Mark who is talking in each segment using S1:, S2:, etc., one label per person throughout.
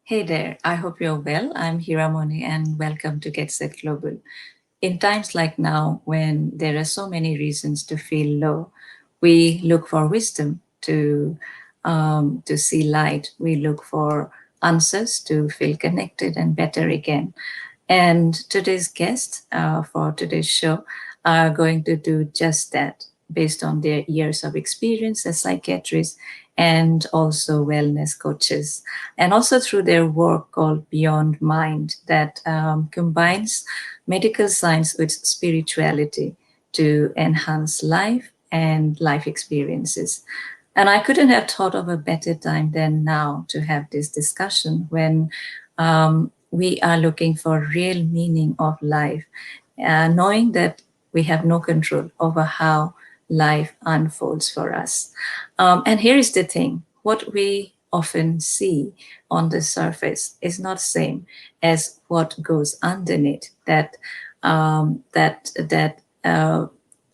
S1: Hey there, I hope you're well. I'm Hiramoni and welcome to Get Set Global. In times like now, when there are so many reasons to feel low, we look for wisdom to see light. We look for answers to feel connected and better again. And today's guests for today's show are going to do just that based on their years of experience as psychiatrists and also wellness coaches. And also through their work called Beyond Mind that combines medical science with spirituality to enhance life and life experiences. And I couldn't have thought of a better time than now to have this discussion when we are looking for real meaning of life, knowing that we have no control over how life unfolds for us. And here is the thing: what we often see on the surface is not same as what goes underneath. That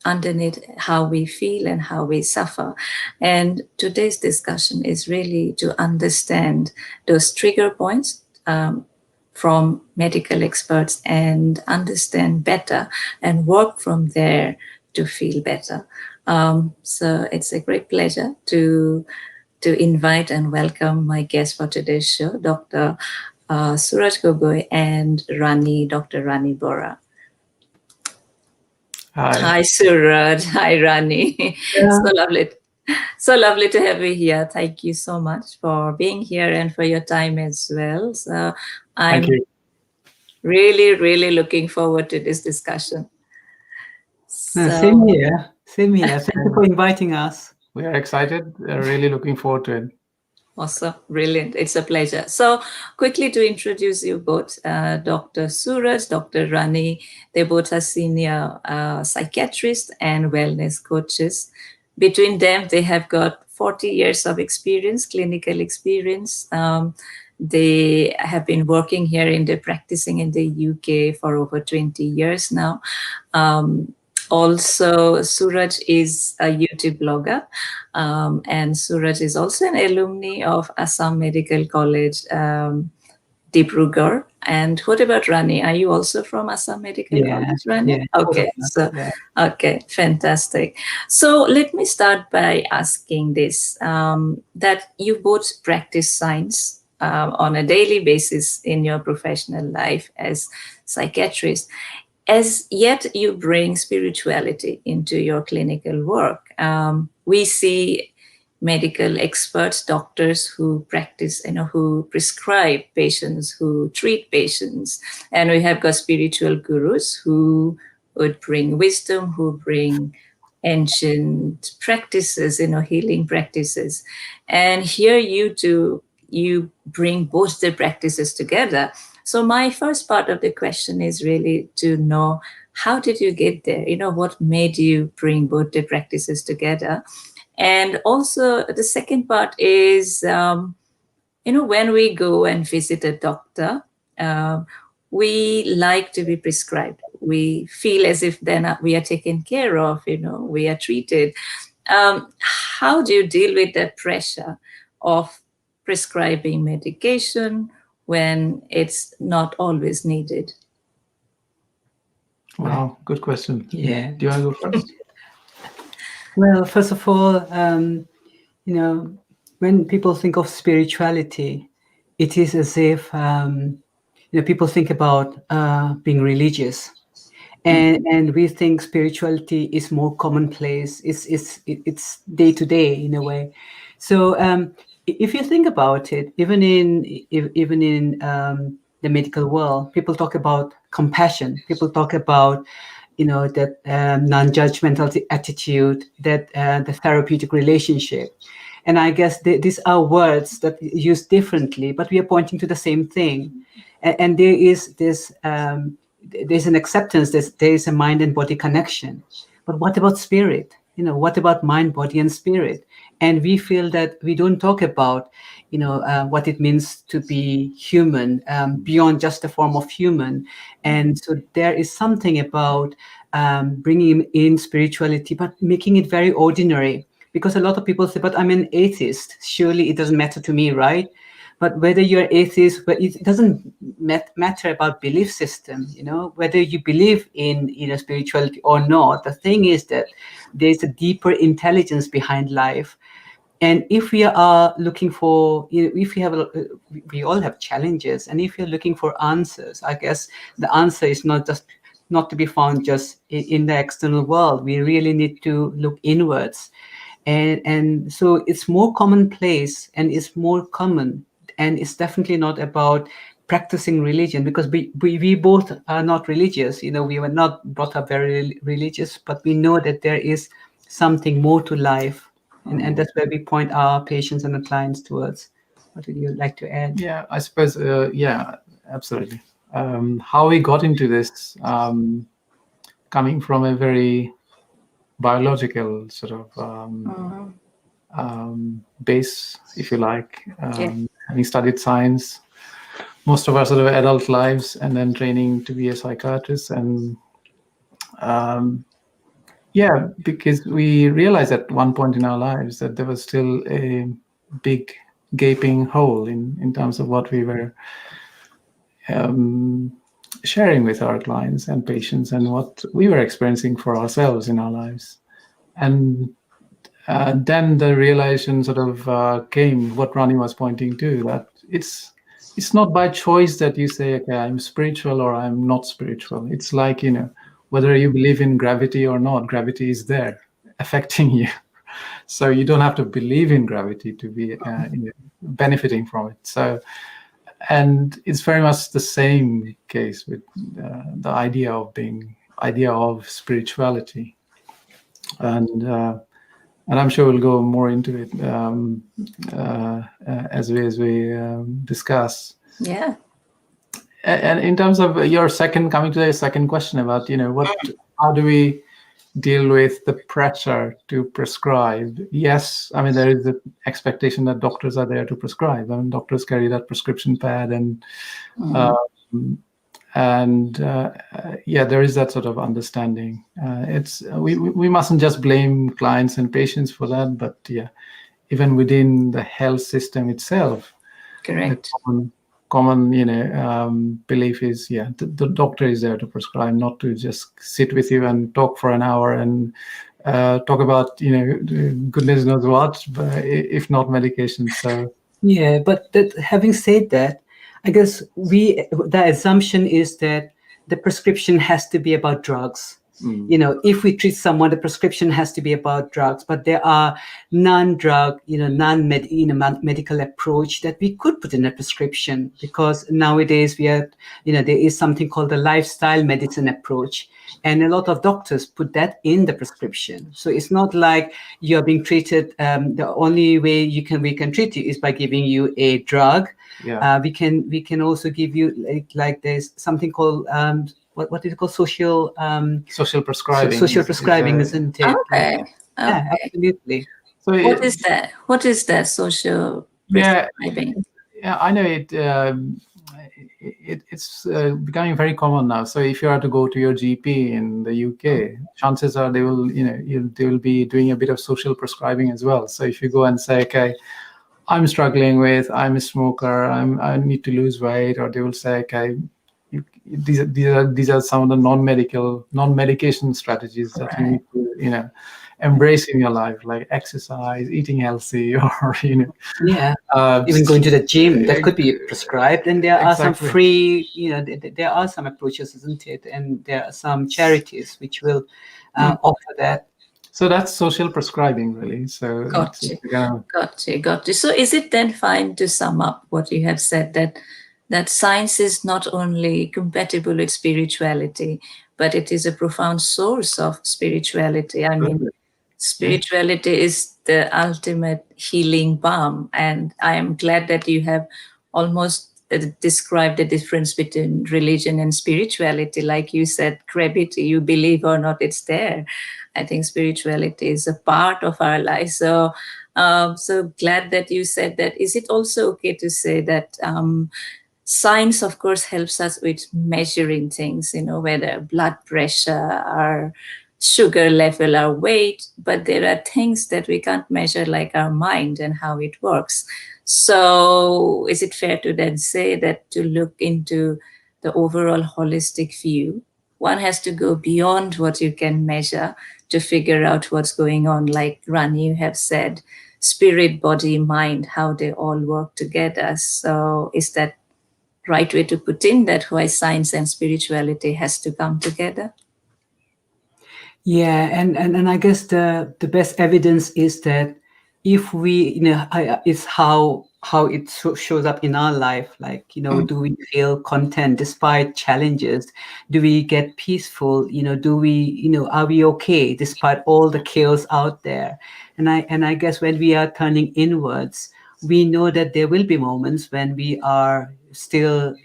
S1: underneath how we feel and how we suffer. And today's discussion is really to understand those trigger points from medical experts and understand better and work from there to feel better. So it's a great pleasure to invite and welcome my guest for today's show, Dr. Suraj Gogoi and Rani, Dr. Rani Bora.
S2: Hi.
S1: Hi, Suraj. Hi, Rani.
S3: Yeah.
S1: So lovely to have you here. Thank you so much for being here and for your time as well. So
S2: Thank
S1: I'm
S2: you.
S1: really looking forward to this discussion.
S3: Same
S1: So
S3: here. Same here. Thank you for inviting us.
S2: We are excited. Really looking forward to it.
S1: awesome, brilliant. It's a pleasure. So quickly to introduce you both, Dr. Suras, Dr. Rani, they both are senior psychiatrists and wellness coaches. Between them, they have got 40 years of experience, clinical experience. They have been working here practicing in the UK for over 20 years now. Also, Suraj is a YouTube blogger, and Suraj is also an alumni of Assam Medical College, Dibrugarh. And what about Rani? Are you also from Assam Medical College, Rani?
S3: Yeah.
S1: Okay, so
S3: Yeah.
S1: okay, fantastic. So let me start by asking this: that you both practice science on a daily basis in your professional life as psychiatrists, as yet you bring spirituality into your clinical work. We see medical experts, doctors who practice, who prescribe patients, who treat patients, and we have got spiritual gurus who would bring wisdom, who bring ancient practices, healing practices. And here you bring both the practices together. So my first part of the question is really to know, how did you get there? What made you bring both the practices together? And also the second part is, when we go and visit a doctor, we like to be prescribed. We feel as if then we are taken care of, we are treated. How do you deal with that pressure of prescribing medication when it's not always needed?
S2: Wow, good question.
S3: Yeah.
S2: Do you want to go first?
S3: Well, first of all, when people think of spirituality, it is as if people think about being religious, and we think spirituality is more commonplace. It's day to day in a way. So if you think about it, even in the medical world, people talk about compassion. People talk about that non-judgmental attitude, that the therapeutic relationship. And I guess these are words that used differently, but we are pointing to the same thing. And there is this there's an acceptance that there is a mind and body connection. But what about spirit? What about mind, body, and spirit? And we feel that we don't talk about what it means to be human, beyond just the form of human. And so there is something about bringing in spirituality, but making it very ordinary. Because a lot of people say, but I'm an atheist. Surely it doesn't matter to me, right? But whether you're atheist, but it doesn't matter about belief system, whether you believe in spirituality or not. The thing is that there's a deeper intelligence behind life. And if we are looking for, if we have, we all have challenges, and if you're looking for answers, I guess the answer is not to be found just in the external world. We really need to look inwards. And so it's more commonplace, and it's more common, and it's definitely not about practicing religion, because we both are not religious. We were not brought up very religious, but we know that there is something more to life, and that's where we point our patients and the clients towards. What would you like to add?
S2: Yeah, I suppose, yeah, absolutely. How we got into this, coming from a very biological sort of base, if you like, having studied science most of our sort of adult lives, and then training to be a psychiatrist. And yeah, because we realized at one point in our lives that there was still a big gaping hole in terms of what we were sharing with our clients and patients, and what we were experiencing for ourselves in our lives. And then the realization sort of came, what Ronnie was pointing to, that it's not by choice that you say, okay, I'm spiritual or I'm not spiritual. It's like, whether you believe in gravity or not, gravity is there affecting you. So you don't have to believe in gravity to be benefiting from it. So, and it's very much the same case with the idea of spirituality. And I'm sure we'll go more into it as we discuss.
S1: Yeah.
S2: And in terms of coming to the second question about, how do we deal with the pressure to prescribe? Yes, I mean, there is the expectation that doctors are there to prescribe. I mean, doctors carry that prescription pad, and yeah, there is that sort of understanding. We mustn't just blame clients and patients for that, but yeah, even within the health system itself,
S1: Correct.
S2: the common belief is, the doctor is there to prescribe, not to just sit with you and talk for an hour and talk about goodness knows what, but if not medication. So
S3: yeah, but having said that, I guess the assumption is that the prescription has to be about drugs. If we treat someone, the prescription has to be about drugs, but there are non-drug, medical approach that we could put in a prescription, because nowadays there is something called the lifestyle medicine approach, and a lot of doctors put that in the prescription. So it's not like you're being treated. The only way we can treat you is by giving you a drug.
S2: yeah,
S3: We can also give you like there's something called what is it called? Social
S2: prescribing.
S3: Social prescribing, isn't it?
S1: Okay.
S3: Yeah, absolutely.
S2: So
S1: What is that? What is that social prescribing?
S2: Yeah, I know it. It's becoming very common now. So if you are to go to your GP in the UK, chances are they will, they will be doing a bit of social prescribing as well. So if you go and say, okay, I'm a smoker, I need to lose weight, or they will say, okay, these are some of the non-medication strategies that you need to, embrace in your life, like exercise, eating healthy, or even
S3: going to the gym, that could be prescribed. And there are some
S2: Exactly.
S3: free, there are some approaches, isn't it? And there are some charities which will offer that.
S2: So that's social prescribing, really. So
S1: Got you. So is it then fine to sum up what you have said, that science is not only compatible with spirituality, but it is a profound source of spirituality? I mean, spirituality is the ultimate healing balm. And I am glad that you have almost described the difference between religion and spirituality. Like you said, gravity, you believe or not, it's there. I think spirituality is a part of our life. So, so glad that you said that. Is it also okay to say that science, of course, helps us with measuring things, whether blood pressure or sugar level, our weight, but there are things that we can't measure, like our mind and how it works. So, is it fair to then say that to look into the overall holistic view, one has to go beyond what you can measure to figure out what's going on? Like Rani, you have said, spirit, body, mind, how they all work together. So, is that right way to put in that why science and spirituality has to come together?
S3: Yeah, and I guess the best evidence is that if we, it's how it shows up in our life. Like,
S1: Mm.
S3: do we feel content despite challenges? Do we get peaceful? Do we, are we okay despite all the chaos out there? And I guess when we are turning inwards, we know that there will be moments when we are still,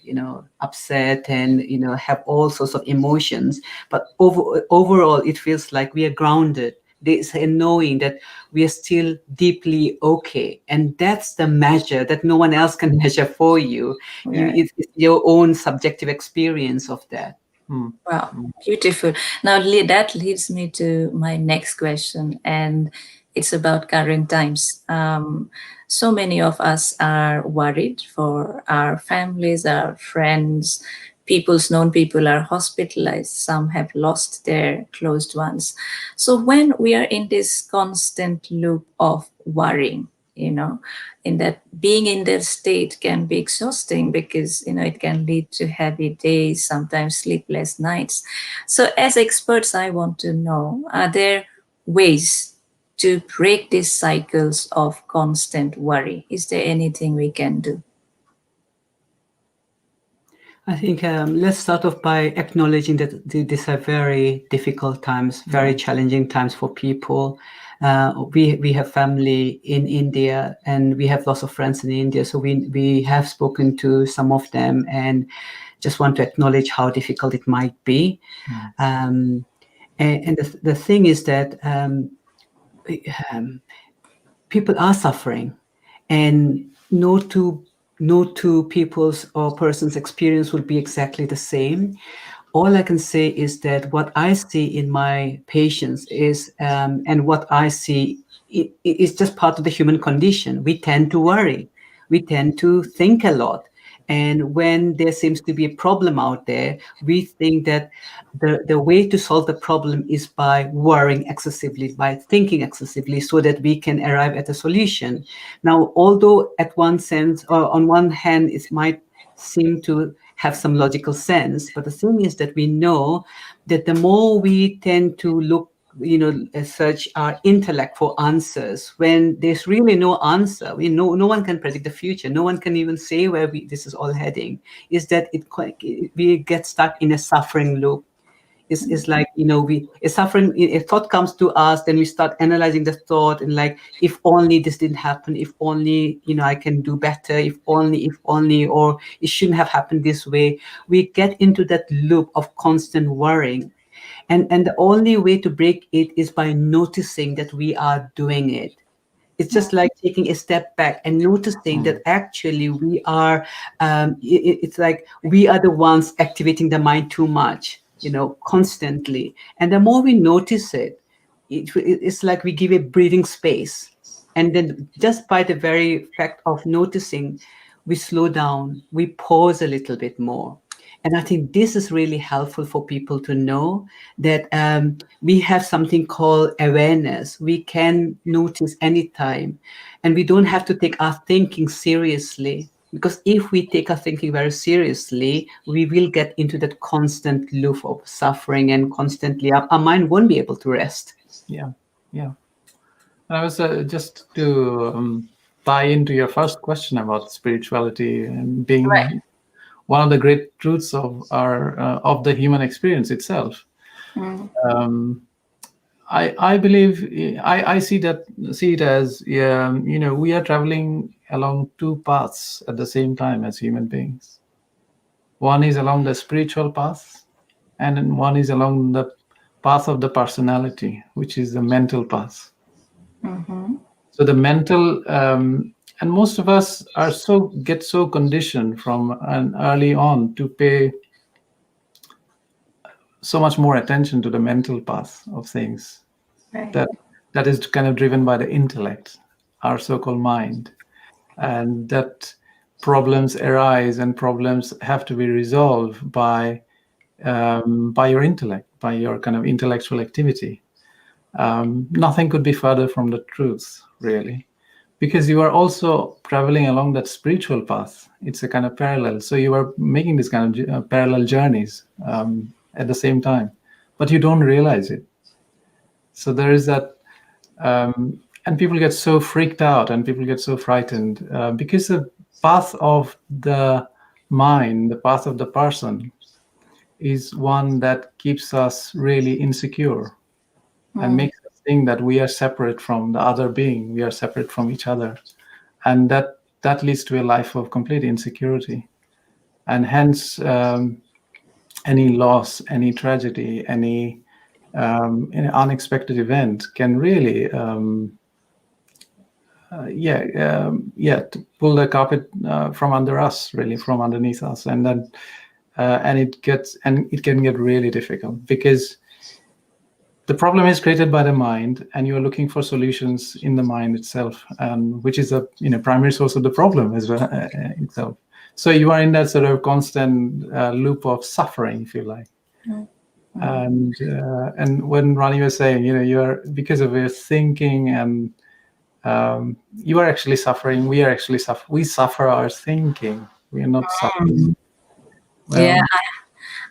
S3: upset and, have all sorts of emotions. But overall, it feels like we are grounded. There's a knowing that we are still deeply okay. And that's the measure that no one else can measure for you.
S1: Right.
S3: It's your own subjective experience of that.
S2: Mm.
S1: Wow,
S2: Mm.
S1: beautiful. Now, that leads me to my next question, and it's about current times. So many of us are worried for our families, our friends, people's known people are hospitalized. Some have lost their closed ones. So, when we are in this constant loop of worrying, in that being in that state can be exhausting because it can lead to heavy days, sometimes sleepless nights. So as experts, I want to know, are there ways to break these cycles of constant worry? Is there anything we can do?
S3: I think let's start off by acknowledging that these are very difficult times, very
S2: Yeah.
S3: challenging times for people. We have family in India, and we have lots of friends in India. So we have spoken to some of them, and just want to acknowledge how difficult it might be.
S2: Mm.
S3: And the thing is that um, people are suffering, and no two people's or person's experience will be exactly the same. All I can say is that what I see in my patients is, and what I see is just part of the human condition. We tend to worry, we tend to think a lot. And when there seems to be a problem out there, we think that the way to solve the problem is by worrying excessively, by thinking excessively, so that we can arrive at a solution. Now, although at one sense, or on one hand, it might seem to have some logical sense, but the thing is that we know that the more we tend to look, search our intellect for answers, when there's really no answer, we know no one can predict the future, no one can even say where this is all heading, is that we get stuck in a suffering loop. It's like, we a suffering, a thought comes to us, then we start analyzing the thought, and like, if only this didn't happen, if only, I can do better, if only, or it shouldn't have happened this way. We get into that loop of constant worrying. And the only way to break it is by noticing that we are doing it. It's just like taking a step back and noticing that
S2: Mm.
S3: actually we are, it's like we are the ones activating the mind too much, constantly. And the more we notice it, it's like we give it breathing space. And then just by the very fact of noticing, we slow down, we pause a little bit more. And I think this is really helpful for people to know that we have something called awareness. We can notice anytime, and we don't have to take our thinking seriously. Because if we take our thinking very seriously, we will get into that constant loop of suffering, and constantly our mind won't be able to rest.
S2: Yeah. Yeah. And I was just to tie into your first question about spirituality and
S1: Right.
S2: being one of the great truths of our of the human experience itself.
S1: Mm.
S2: Um, I believe I see it as we are traveling along two paths at the same time as human beings. One is along the spiritual path, and then one is along the path of the personality, which is the mental path.
S1: Mm-hmm.
S2: So the mental, and most of us are get so conditioned from an early on to pay so much more attention to the mental path of things
S1: Right.
S2: that is kind of driven by the intellect, our so-called mind, and that problems arise and problems have to be resolved by your intellect, by your kind of intellectual activity. Nothing could be further from the truth, really, because you are also traveling along that spiritual path. It's a kind of parallel. So you are making this kind of parallel journeys at the same time, but you don't realize it. So there is that, and people get so freaked out and people get so frightened because the path of the mind, the path of the person, is one that keeps us really insecure and makes us think that we are separate from the other being, we are separate from each other, and that leads to a life of complete insecurity, and hence any loss, any tragedy, any unexpected event can really to pull the carpet from under us, really, from underneath us, and then it can get really difficult because the problem is created by the mind, and you are looking for solutions in the mind itself, which is a primary source of the problem as well itself. So you are in that sort of constant loop of suffering, if you like. And when Rani was saying, you are, because of your thinking, and you are actually suffering. We are actually we suffer our thinking. We are not suffering.
S1: Yeah,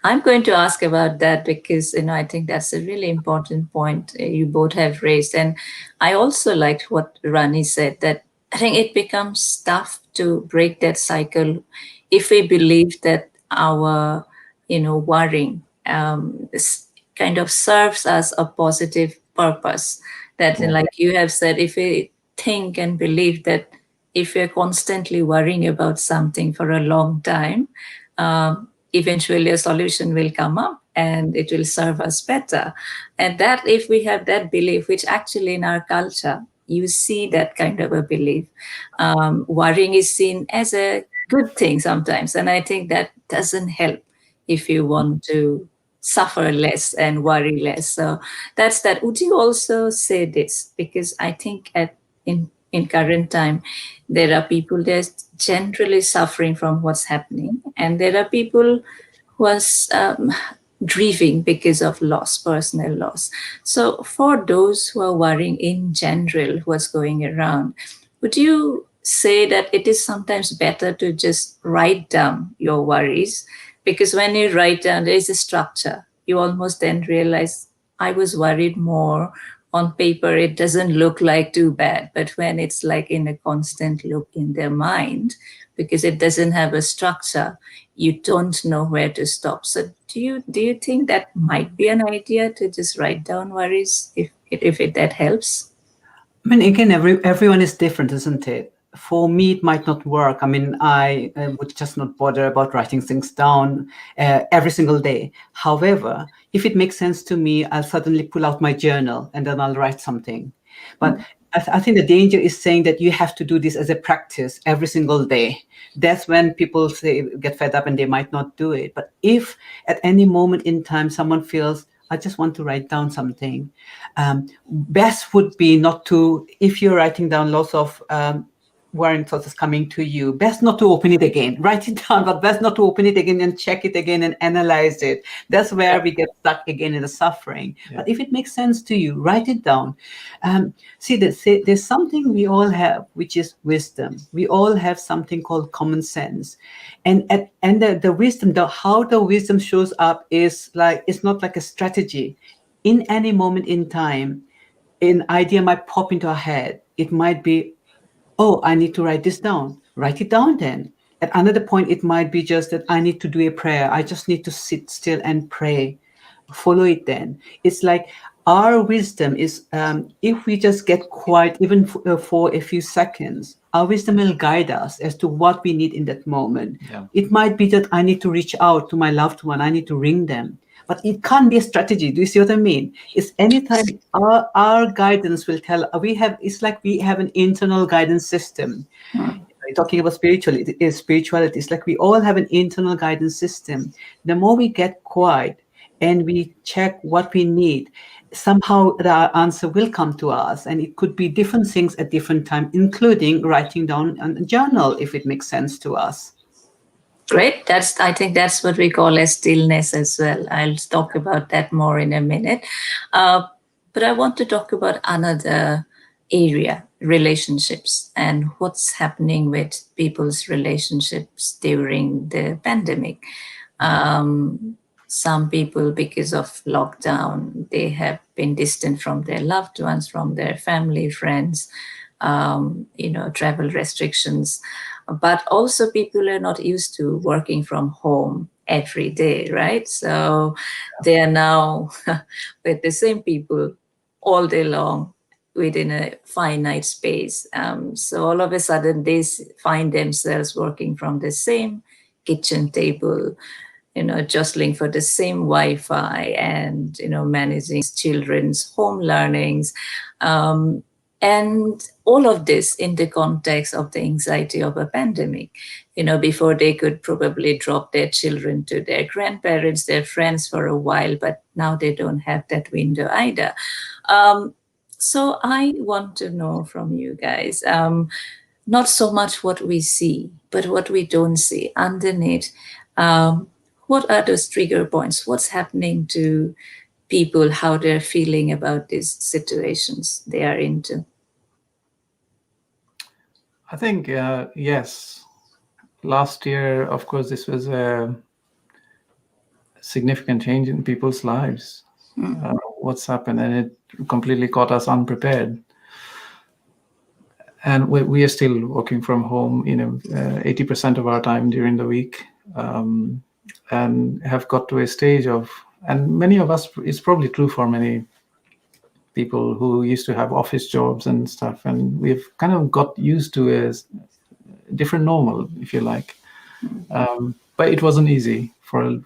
S1: I'm going to ask about that because, I think that's a really important point you both have raised. And I also liked what Rani said, that I think it becomes tough to break that cycle if we believe that our, worrying kind of serves us a positive purpose. That, like you have said, if we think and believe that if we're constantly worrying about something for a long time, eventually a solution will come up and it will serve us better. And that, if we have that belief, which actually in our culture, you see that kind of a belief, worrying is seen as a good thing sometimes. And I think that doesn't help if you want to suffer less and worry less. So that's that. Would you also say this? Because I think in current time, there are people that's generally suffering from what's happening, and there are people who are grieving because of loss, personal loss. So for those who are worrying in general, what's going around, would you say that it is sometimes better to just write down your worries? Because when you write down, there is a structure. You almost then realize, I was worried more on paper. It doesn't look like too bad. But when it's like in a constant loop in their mind, because it doesn't have a structure, you don't know where to stop. So do you think that might be an idea to just write down worries if that helps?
S3: I mean, again, everyone is different, isn't it? For me, it might not work. I mean, I would just not bother about writing things down every single day. However, if it makes sense to me, I'll suddenly pull out my journal and then I'll write something. But I think the danger is saying that you have to do this as a practice every single day. That's when people get fed up and they might not do it. But if at any moment in time someone feels, I just want to write down something, best would be not to, if you're writing down lots of worrying thoughts is coming to you, best not to open it again. Write it down, but best not to open it again and check it again and analyze it. That's where we get stuck again in the suffering. Yeah. But if it makes sense to you, write it down. See, there's something we all have, which is wisdom. We all have something called common sense. And the wisdom, how the wisdom shows up is like, it's not like a strategy. In any moment in time, an idea might pop into our head. It might be, oh, I need to write this down. Write it down then. At another point, it might be just that I need to do a prayer. I just need to sit still and pray. Follow it then. It's like our wisdom is, if we just get quiet, even for a few seconds, our wisdom will guide us as to what we need in that moment. Yeah. It might be that I need to reach out to my loved one. I need to ring them. But it can't be a strategy. Do you see what I mean? It's anytime our guidance will tell, it's like we have an internal guidance system. Talking about spirituality, it's like we all have an internal guidance system. The more we get quiet and we check what we need, somehow the answer will come to us. And it could be different things at different time, including writing down in a journal if it makes sense to us.
S1: Great. I think that's what we call as stillness as well. I'll talk about that more in a minute. Uh, but I want to talk about another area, relationships, and what's happening with people's relationships during the pandemic. Some people, because of lockdown, they have been distant from their loved ones, from their family, friends, travel restrictions. But also, people are not used to working from home every day, right? So they are now with the same people all day long within a finite space. So all of a sudden, they find themselves working from the same kitchen table, jostling for the same Wi-Fi, and managing children's home learnings, and all of this in the context of the anxiety of a pandemic. Before they could probably drop their children to their grandparents, their friends for a while, but now they don't have that window either. So I want to know from you guys, not so much what we see, but what we don't see underneath. Um, what are those trigger points? What's happening to people, how they're feeling about these situations they are into?
S2: I think, yes. Last year, of course, this was a significant change in people's lives. What's happened, and it completely caught us unprepared. And we are still working from home, 80% of our time during the week, and have got to a stage of, and many of us, it's probably true for many people who used to have office jobs and stuff, and we've kind of got used to a different normal, if you like. But it wasn't easy for a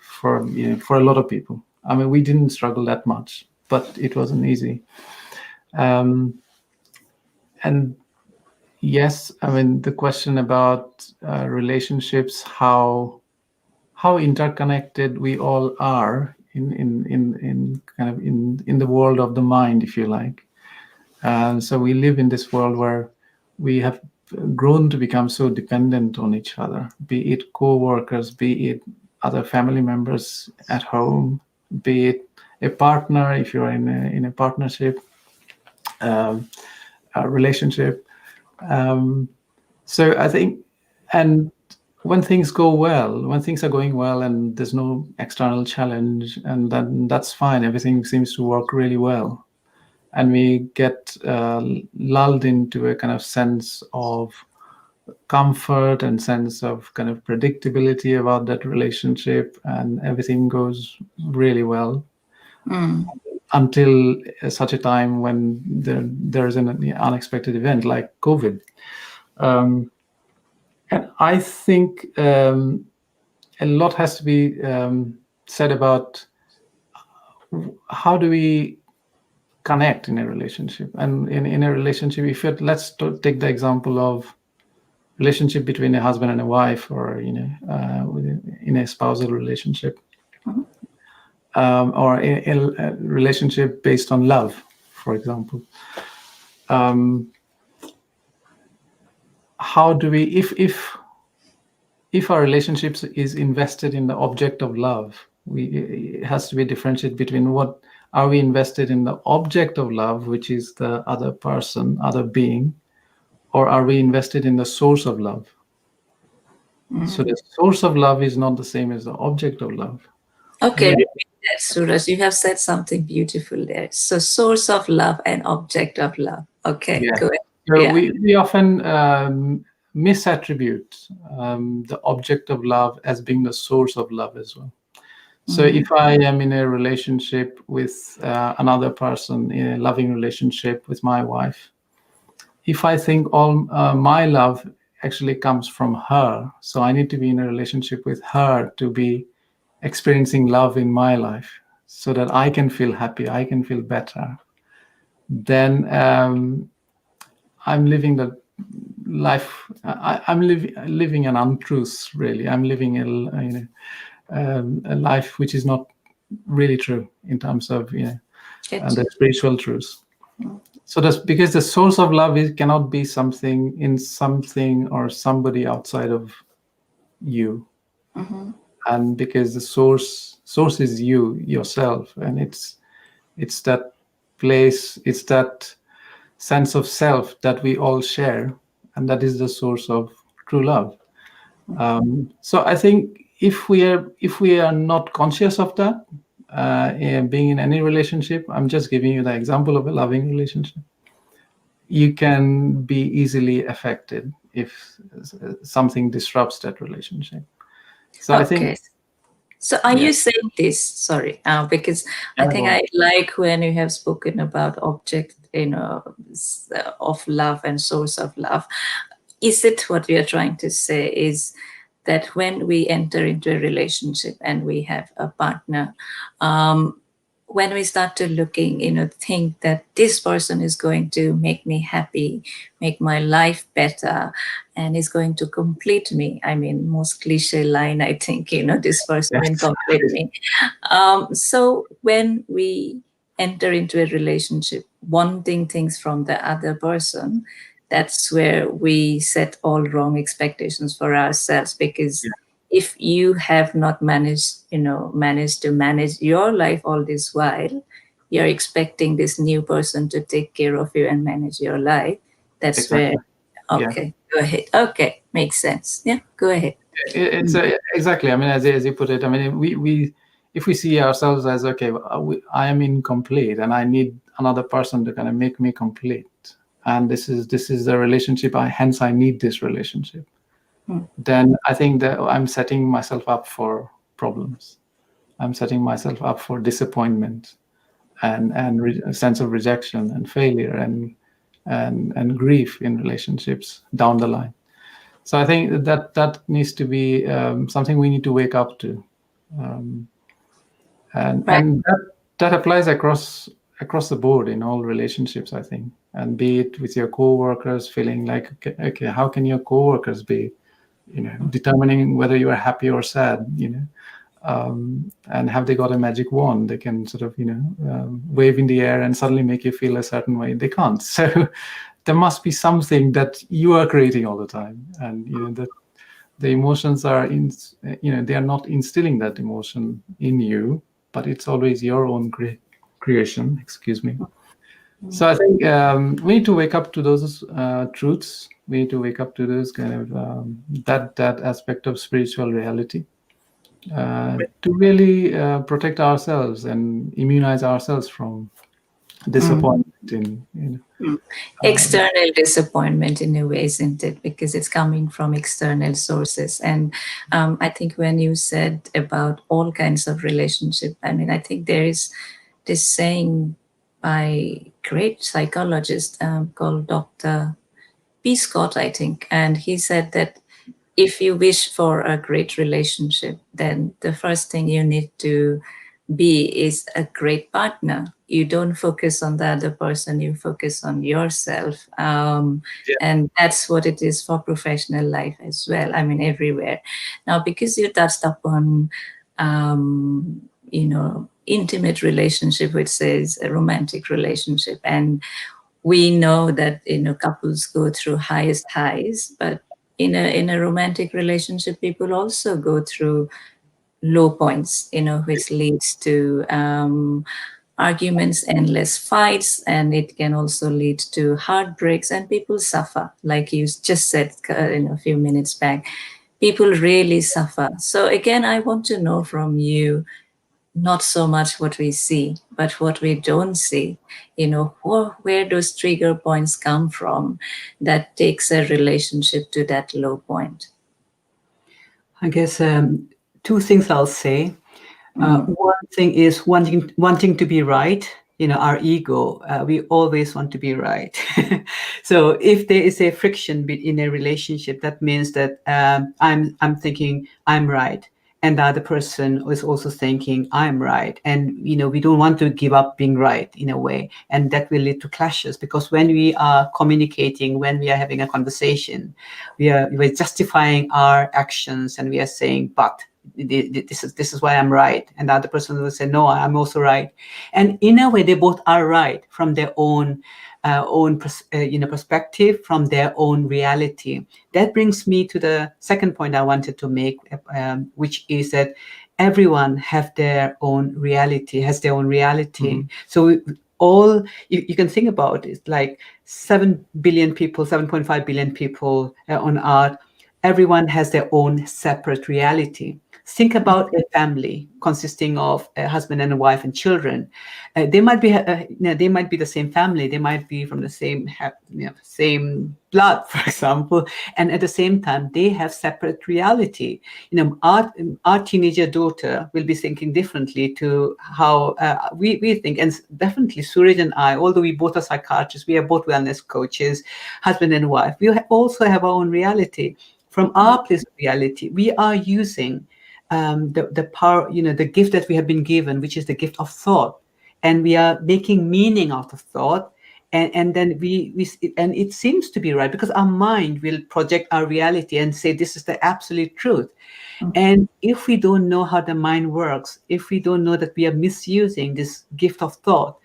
S2: lot of people. I mean, we didn't struggle that much, but it wasn't easy. And yes, I mean, the question about relationships, how interconnected we all are in kind of in the world of the mind, if you like. So we live in this world where we have grown to become so dependent on each other, be it co-workers, be it other family members at home, be it a partner if you're in a partnership, a relationship. So I think, and when things go well, when things are going well and there's no external challenge, and then that's fine, everything seems to work really well. And we get lulled into a kind of sense of comfort and sense of kind of predictability about that relationship, and everything goes really well until such a time when there's an unexpected event like COVID. And I think a lot has to be said about how do we connect in a relationship. And in a relationship, let's take the example of relationship between a husband and a wife, or in a spousal relationship, or a relationship based on love, for example. How do we, if our relationships is invested in the object of love, it has to be differentiated between what are we invested in the object of love, which is the other person, other being, or are we invested in the source of love? So the source of love is not the same as the object of love.
S1: Okay, repeat that, Suras. You have said something beautiful there. So, source of love and object of love. Okay,
S2: Yeah.
S1: go ahead.
S2: So
S1: Yeah.
S2: we often misattribute the object of love as being the source of love as well. So if I am in a relationship with another person, in a loving relationship with my wife, if I think all my love actually comes from her, so I need to be in a relationship with her to be experiencing love in my life so that I can feel happy, I can feel better, then I'm living the life, I'm living an untruth, really. I'm living a life which is not really true in terms of
S1: Get
S2: the
S1: you.
S2: spiritual truths. So that's because the source of love cannot be something in something or somebody outside of you, and because the source is you yourself, and it's that place, it's that sense of self that we all share, and that is the source of true love. So I think if we are not conscious of that, being in any relationship, I'm just giving you the example of a loving relationship, you can be easily affected if something disrupts that relationship. So I think,
S1: Okay. So are
S2: yeah,
S1: you saying this, sorry, because I
S2: yeah,
S1: think
S2: go on.
S1: I like when you have spoken about object, of love and source of love. Is it what we are trying to say is that when we enter into a relationship and we have a partner, when we start to looking, think that this person is going to make me happy, make my life better, and is going to complete me. I mean, most cliche line, I think, this person will
S2: Yes.
S1: complete me. So when we enter into a relationship, wanting things from the other person, that's where we set all wrong expectations for ourselves, because if you have not managed to manage your life all this while, you're expecting this new person to take care of you and manage your life. That's where,
S2: Exactly. Yeah.
S1: okay, go ahead. Okay, makes sense. Yeah, go ahead.
S2: It's exactly. I mean, as you put it. I mean, we if we see ourselves as, okay, I am incomplete, and I need another person to kind of make me complete, and this is the relationship. Hence I need this relationship. Then I think that I'm setting myself up for problems. I'm setting myself up for disappointment, and a sense of rejection and failure, and grief in relationships down the line. So I think that needs to be something we need to wake up to, and
S1: Right.
S2: that applies across the board in all relationships, I think. And be it with your coworkers, feeling like, okay, how can your coworkers be, determining whether you are happy or sad, and have they got a magic wand they can sort of wave in the air and suddenly make you feel a certain way? They can't. So there must be something that you are creating all the time, and that the emotions are they are not instilling that emotion in you, but it's always your own creation, excuse me. So I think we need to wake up to those truths. We need to wake up to those kind of that aspect of spiritual reality, to really protect ourselves and immunize ourselves from disappointment in
S1: External disappointment in a way, isn't it? Because it's coming from external sources. And I think when you said about all kinds of relationship, I mean, I think there is this saying by great psychologist called Dr. P. Scott, I think, and he said that if you wish for a great relationship, then the first thing you need to be is a great partner. You don't focus on the other person, you focus on yourself.
S2: Yeah.
S1: And that's what it is for professional life as well. I mean, everywhere. Now, because you touched upon, intimate relationship, which says a romantic relationship. And we know that, couples go through highest highs, but in a romantic relationship, people also go through low points, which leads to arguments, endless fights, and it can also lead to heartbreaks, and people suffer, like you just said a few minutes back. People really suffer. So again, I want to know from you, not so much what we see, but what we don't see. Where those trigger points come from that takes a relationship to that low point.
S3: I guess two things I'll say. One thing is wanting to be right. Our ego, we always want to be right. So if there is a friction in a relationship, that means that I'm thinking I'm right, and the other person is also thinking I'm right, and we don't want to give up being right in a way, and that will lead to clashes, because when we are communicating, when we are having a conversation, we're justifying our actions, and we are saying but. this is why I'm right, and the other person will say, no, I'm also right. And in a way, they both are right from their own perspective, from their own reality. That brings me to the second point I wanted to make, which is that everyone has their own reality.
S2: Mm-hmm.
S3: So all you can think about is like 7 billion people, 7.5 billion people on Earth. Everyone has their own separate reality. Think about a family consisting of a husband and a wife and children. They might be, they might be the same family. They might be from the same blood, for example, and at the same time, they have separate reality. Our teenager daughter will be thinking differently to how we think, and definitely Suraj and I, although we both are psychiatrists, we are both wellness coaches, husband and wife. We also have our own reality. From our place of reality, we are using the power, the gift that we have been given, which is the gift of thought, and we are making meaning out of thought, and then and it seems to be right because our mind will project our reality and say this is the absolute truth. And if we don't know how the mind works, if we don't know that we are misusing this gift of thought,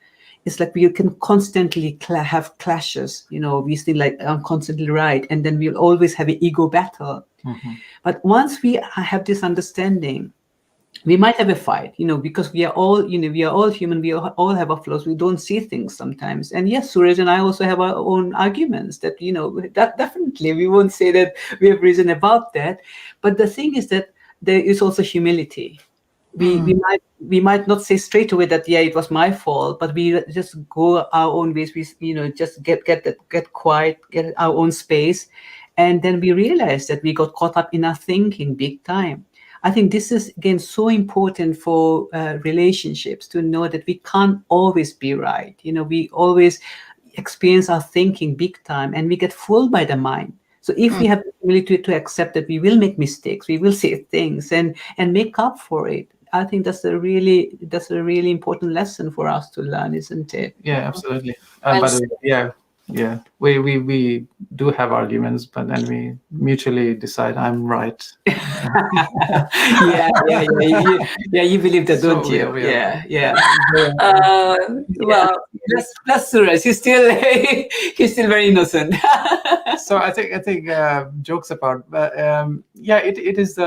S3: it's like we can constantly have clashes. We think like I'm constantly right, and then we'll always have an ego battle.
S2: Mm-hmm.
S3: But once we have this understanding, we might have a fight, because we are all, we are all human. We all have our flaws. We don't see things sometimes. And yes, Suraj and I also have our own arguments that, that definitely we won't say that we have reason about that. But the thing is that there is also humility. We might not say straight away that it was my fault, but we just go our own ways. We just get quiet, get our own space, and then we realize that we got caught up in our thinking big time. I think this is again so important for relationships, to know that we can't always be right. We always experience our thinking big time, and we get fooled by the mind. So if we have the ability to accept that we will make mistakes, we will say things and make up for it, I think that's a really important lesson for us to learn, isn't it?
S2: Yeah, absolutely.
S1: Well
S2: But
S1: said.
S2: yeah, we do have arguments, but then we mutually decide I'm right.
S3: Yeah. You believe that, don't
S2: So
S3: you?
S2: we are.
S3: Yeah.
S1: Well,
S3: Plus Suresh, he's still very innocent.
S2: So I think jokes apart, but it is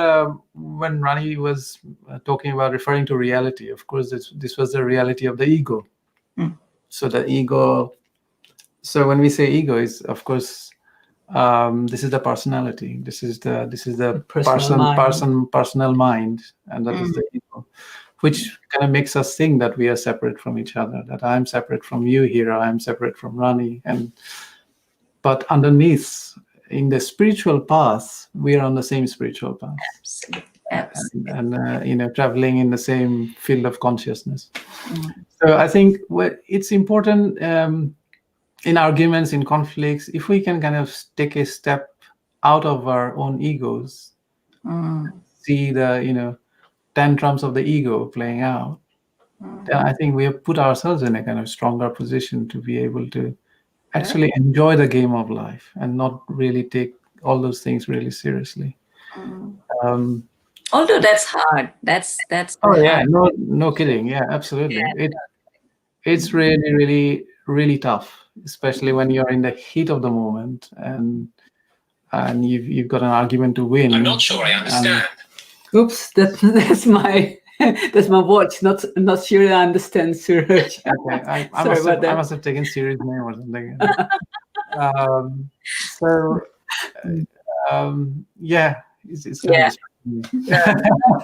S2: when Rani was talking about referring to reality. Of course, this was the reality of the ego. So the ego. So when we say ego, is of course this is the personality. This is the personal mind, and that is the ego, which kind of makes us think that we are separate from each other. That I'm separate from you here. I'm separate from Rani, but underneath, in the spiritual path, we are on the same spiritual path,
S1: absolutely.
S2: and traveling in the same field of consciousness. So I think it's important in arguments, in conflicts, if we can kind of take a step out of our own egos, see the tantrums of the ego playing out, then I think we have put ourselves in a kind of stronger position to be able to actually enjoy the game of life and not really take all those things really seriously.
S1: Although that's hard. That's
S2: Oh
S1: the
S2: yeah,
S1: hard.
S2: no kidding. Yeah, absolutely. It's really, really, really tough, especially when you're in the heat of the moment and you've got an argument to win.
S4: I'm not sure I understand.
S3: Oops, that's my that's my watch. Not sure I understand, Suraj.
S2: Okay, I
S3: Sorry about that.
S2: I must have taken Siri's name or something. So yeah, it's kind
S1: Yeah.
S2: of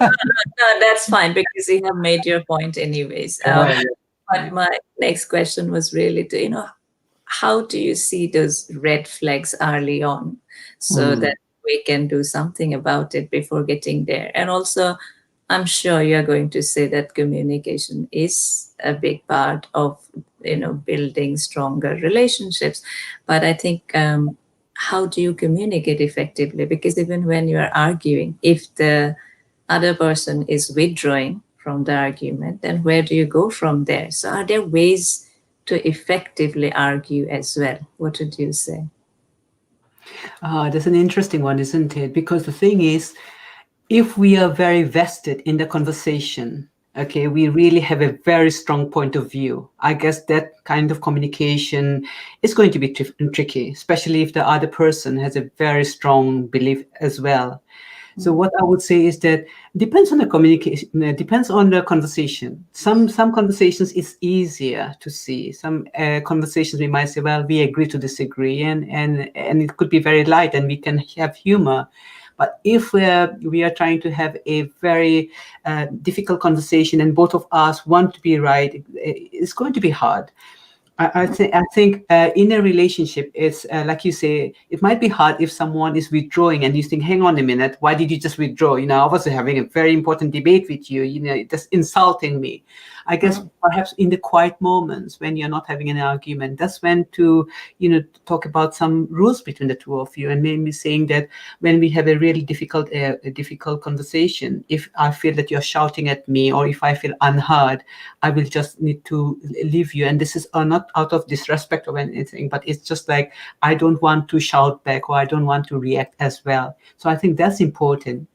S1: No, that's fine because you have made your point anyways. But my next question was really to, how do you see those red flags early on so that we can do something about it before getting there? And also, I'm sure you're going to say that communication is a big part of, building stronger relationships. But I think, how do you communicate effectively? Because even when you're arguing, if the other person is withdrawing from the argument, then where do you go from there? So are there ways to effectively argue as well? What would you say?
S3: That's an interesting one, isn't it? Because the thing is, if we are very vested in the conversation, okay, we really have a very strong point of view, I guess that kind of communication is going to be tricky, especially if the other person has a very strong belief as well. So what I would say is that depends on the communication, depends on the conversation. Some conversations is easier to see. Some conversations we might say, well, we agree to disagree, and it could be very light, and we can have humor. But if we are trying to have a very difficult conversation, and both of us want to be right, it's going to be hard. I think in a relationship, it's like you say, it might be hard if someone is withdrawing and you think, hang on a minute, why did you just withdraw? I was having a very important debate with you, just insulting me. I guess perhaps in the quiet moments when you're not having an argument, that's when to talk about some rules between the two of you, and maybe saying that when we have a really difficult conversation, if I feel that you're shouting at me or if I feel unheard, I will just need to leave you. And this is not out of disrespect or anything, but it's just like I don't want to shout back or I don't want to react as well. So I think that's important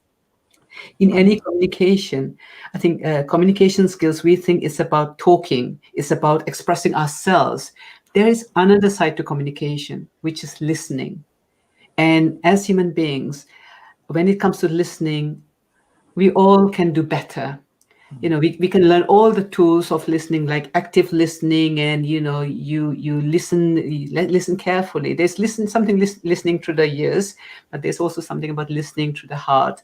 S3: in any communication. I think communication skills, we think it's about talking, it's about expressing ourselves. There is another side to communication, which is listening. And as human beings, when it comes to listening, we all can do better. We can learn all the tools of listening, like active listening, and you listen, listen carefully. There's listening through the ears, but there's also something about listening through the heart.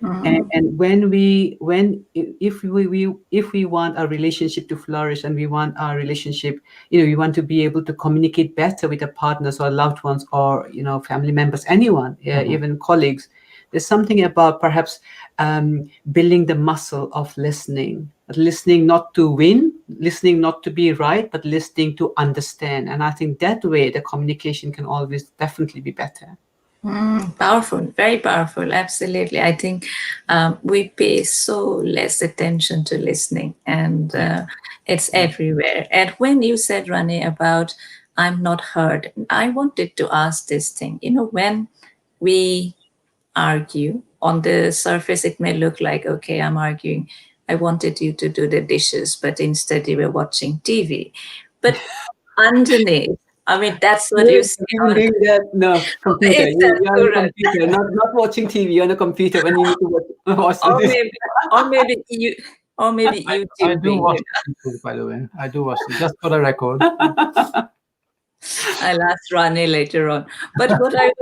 S3: And if we want our relationship to flourish, and we want our relationship, we want to be able to communicate better with our partners or loved ones, or family members, anyone, even colleagues. There's something about perhaps building the muscle of listening not to win, listening not to be right, but listening to understand. And I think that way the communication can always definitely be better.
S1: Powerful, very powerful. Absolutely. I think we pay so less attention to listening, and it's everywhere. And when you said, Rani, about I'm not heard, I wanted to ask this thing. When we argue, on the surface, it may look like, okay, I'm arguing. I wanted you to do the dishes, but instead you were watching TV. But underneath, I mean, that's what you see
S3: Even
S1: on.
S3: doing that, no, computer.
S1: Is that
S3: You're on a
S1: correct?
S3: computer, not watching TV. You're on a computer when you need to watch
S1: or
S3: this.
S1: maybe or maybe you or maybe
S2: I do
S1: YouTubing.
S2: watch it, by the way. I do watch it, just for the record.
S1: I'll ask Rani later on. But what I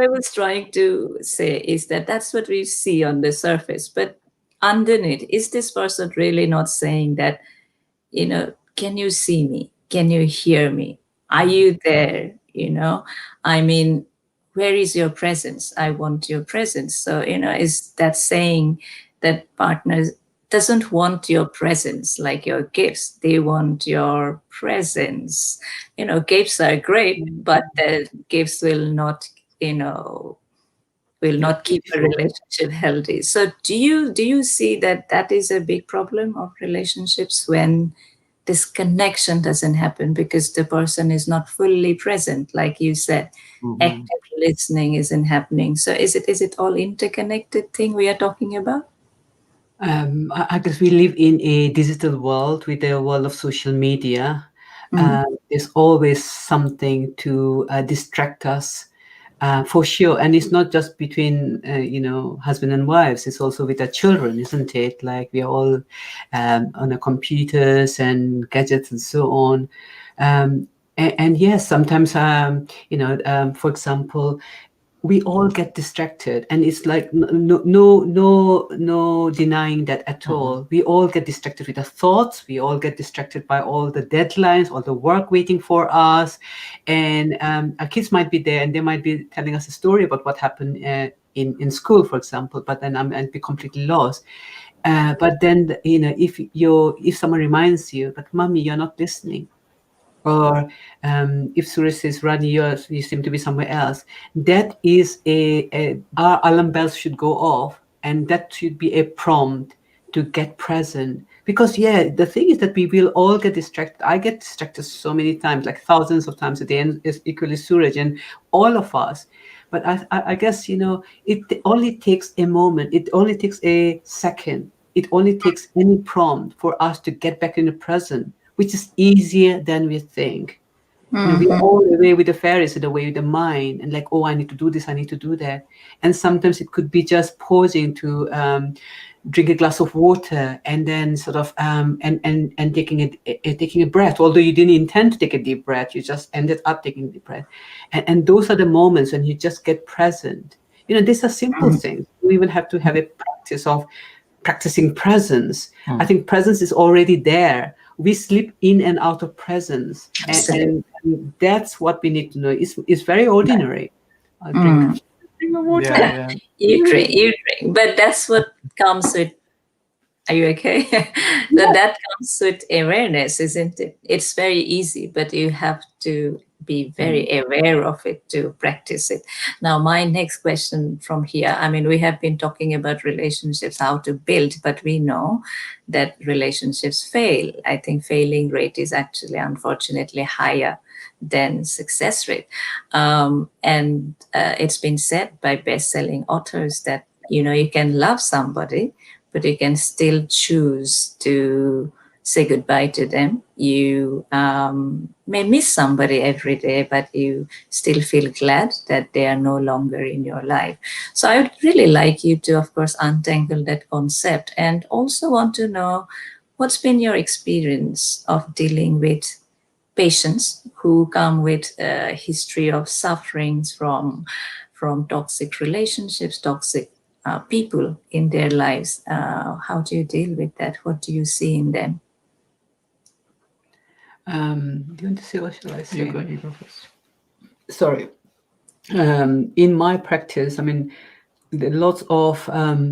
S1: was trying to say is that that's what we see on the surface. But underneath, is this person really not saying that, can you see me? Can you hear me? Are you there? I mean, where is your presence? I want your presence. So, is that saying that partner doesn't want your presence like your gifts? They want your presence. Gifts are great, but the gifts will not keep a relationship healthy. So do you see that is a big problem of relationships, when this connection doesn't happen because the person is not fully present, like you said? Active listening isn't happening. So is it all interconnected thing we are talking about?
S3: I guess we live in a digital world, with a world of social media. There's always something to distract us, for sure. And it's not just between, husband and wives. It's also with our children, isn't it? Like we are all on our computers and gadgets and so on. And yes, sometimes, for example, we all get distracted, and it's like no denying that at all. We all get distracted with our thoughts, we all get distracted by all the deadlines, all the work waiting for us. And our kids might be there, and they might be telling us a story about what happened in school, for example, but then I'd be completely lost. But then, if someone reminds you, but mommy, you're not listening, or if Suras says, Rani, you seem to be somewhere else, that is our alarm bells should go off, and that should be a prompt to get present. Because yeah, the thing is that we will all get distracted. I get distracted so many times, like thousands of times a day, and is equally Suraj and all of us. But I guess, it only takes a moment. It only takes a second. It only takes any prompt for us to get back in the present, which is easier than we think. We are all away with the fairies, the way with the mind, and like, oh, I need to do this, I need to do that. And sometimes it could be just pausing to drink a glass of water, and then sort of and taking a breath. Although you didn't intend to take a deep breath, you just ended up taking a deep breath. And those are the moments when you just get present. These are simple things. You even have to have a practice of practicing presence. I think presence is already there. We slip in and out of presence, and that's what we need to know. It's very ordinary. I'll drink the water.
S2: Yeah.
S1: You drink, but that's what comes with. Are you okay? That comes with awareness, isn't it? It's very easy, but you have to be very aware of it to practice it. Now, my next question from here, I mean, we have been talking about relationships, how to build, but we know that relationships fail. I think failing rate is actually, unfortunately, higher than success rate. And it's been said by best-selling authors that, you can love somebody, but you can still choose to say goodbye to them. You may miss somebody every day, but you still feel glad that they are no longer in your life. So I would really like you to, of course, untangle that concept, and also want to know what's been your experience of dealing with patients who come with a history of sufferings from toxic relationships, toxic people in their lives. How do you deal with that? What do you see in them?
S3: Do you want to say, what shall I say?
S2: You go first.
S3: Sorry. In my practice, I mean, there are lots of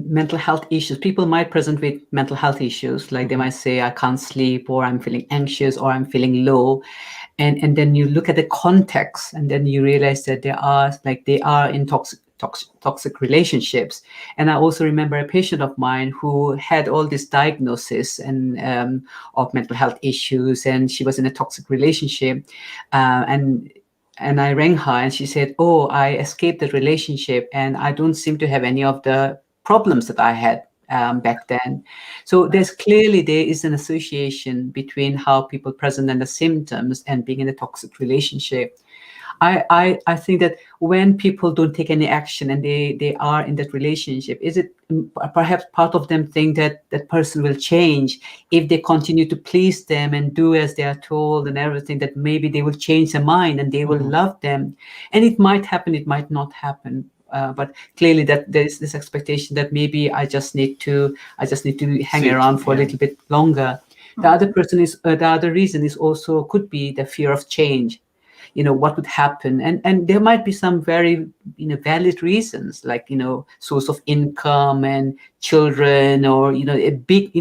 S3: mental health issues. People might present with mental health issues, like they might say, I can't sleep, or I'm feeling anxious, or I'm feeling low. And then you look at the context, and then you realize that they are in toxic relationships. And I also remember a patient of mine who had all this diagnosis and of mental health issues, and she was in a toxic relationship, and I rang her, and she said, oh, I escaped the relationship, and I don't seem to have any of the problems that I had back then. So there is an association between how people present and the symptoms and being in a toxic relationship. I think that when people don't take any action and they are in that relationship, is it perhaps part of them think that that person will change if they continue to please them and do as they are told and everything, that maybe they will change their mind and they will love them. And it might happen, it might not happen. But clearly that there is this expectation that maybe I just need to hang around for a little bit longer. The other reason is also could be the fear of change. What would happen, and there might be some very valid reasons, like source of income and children, or a big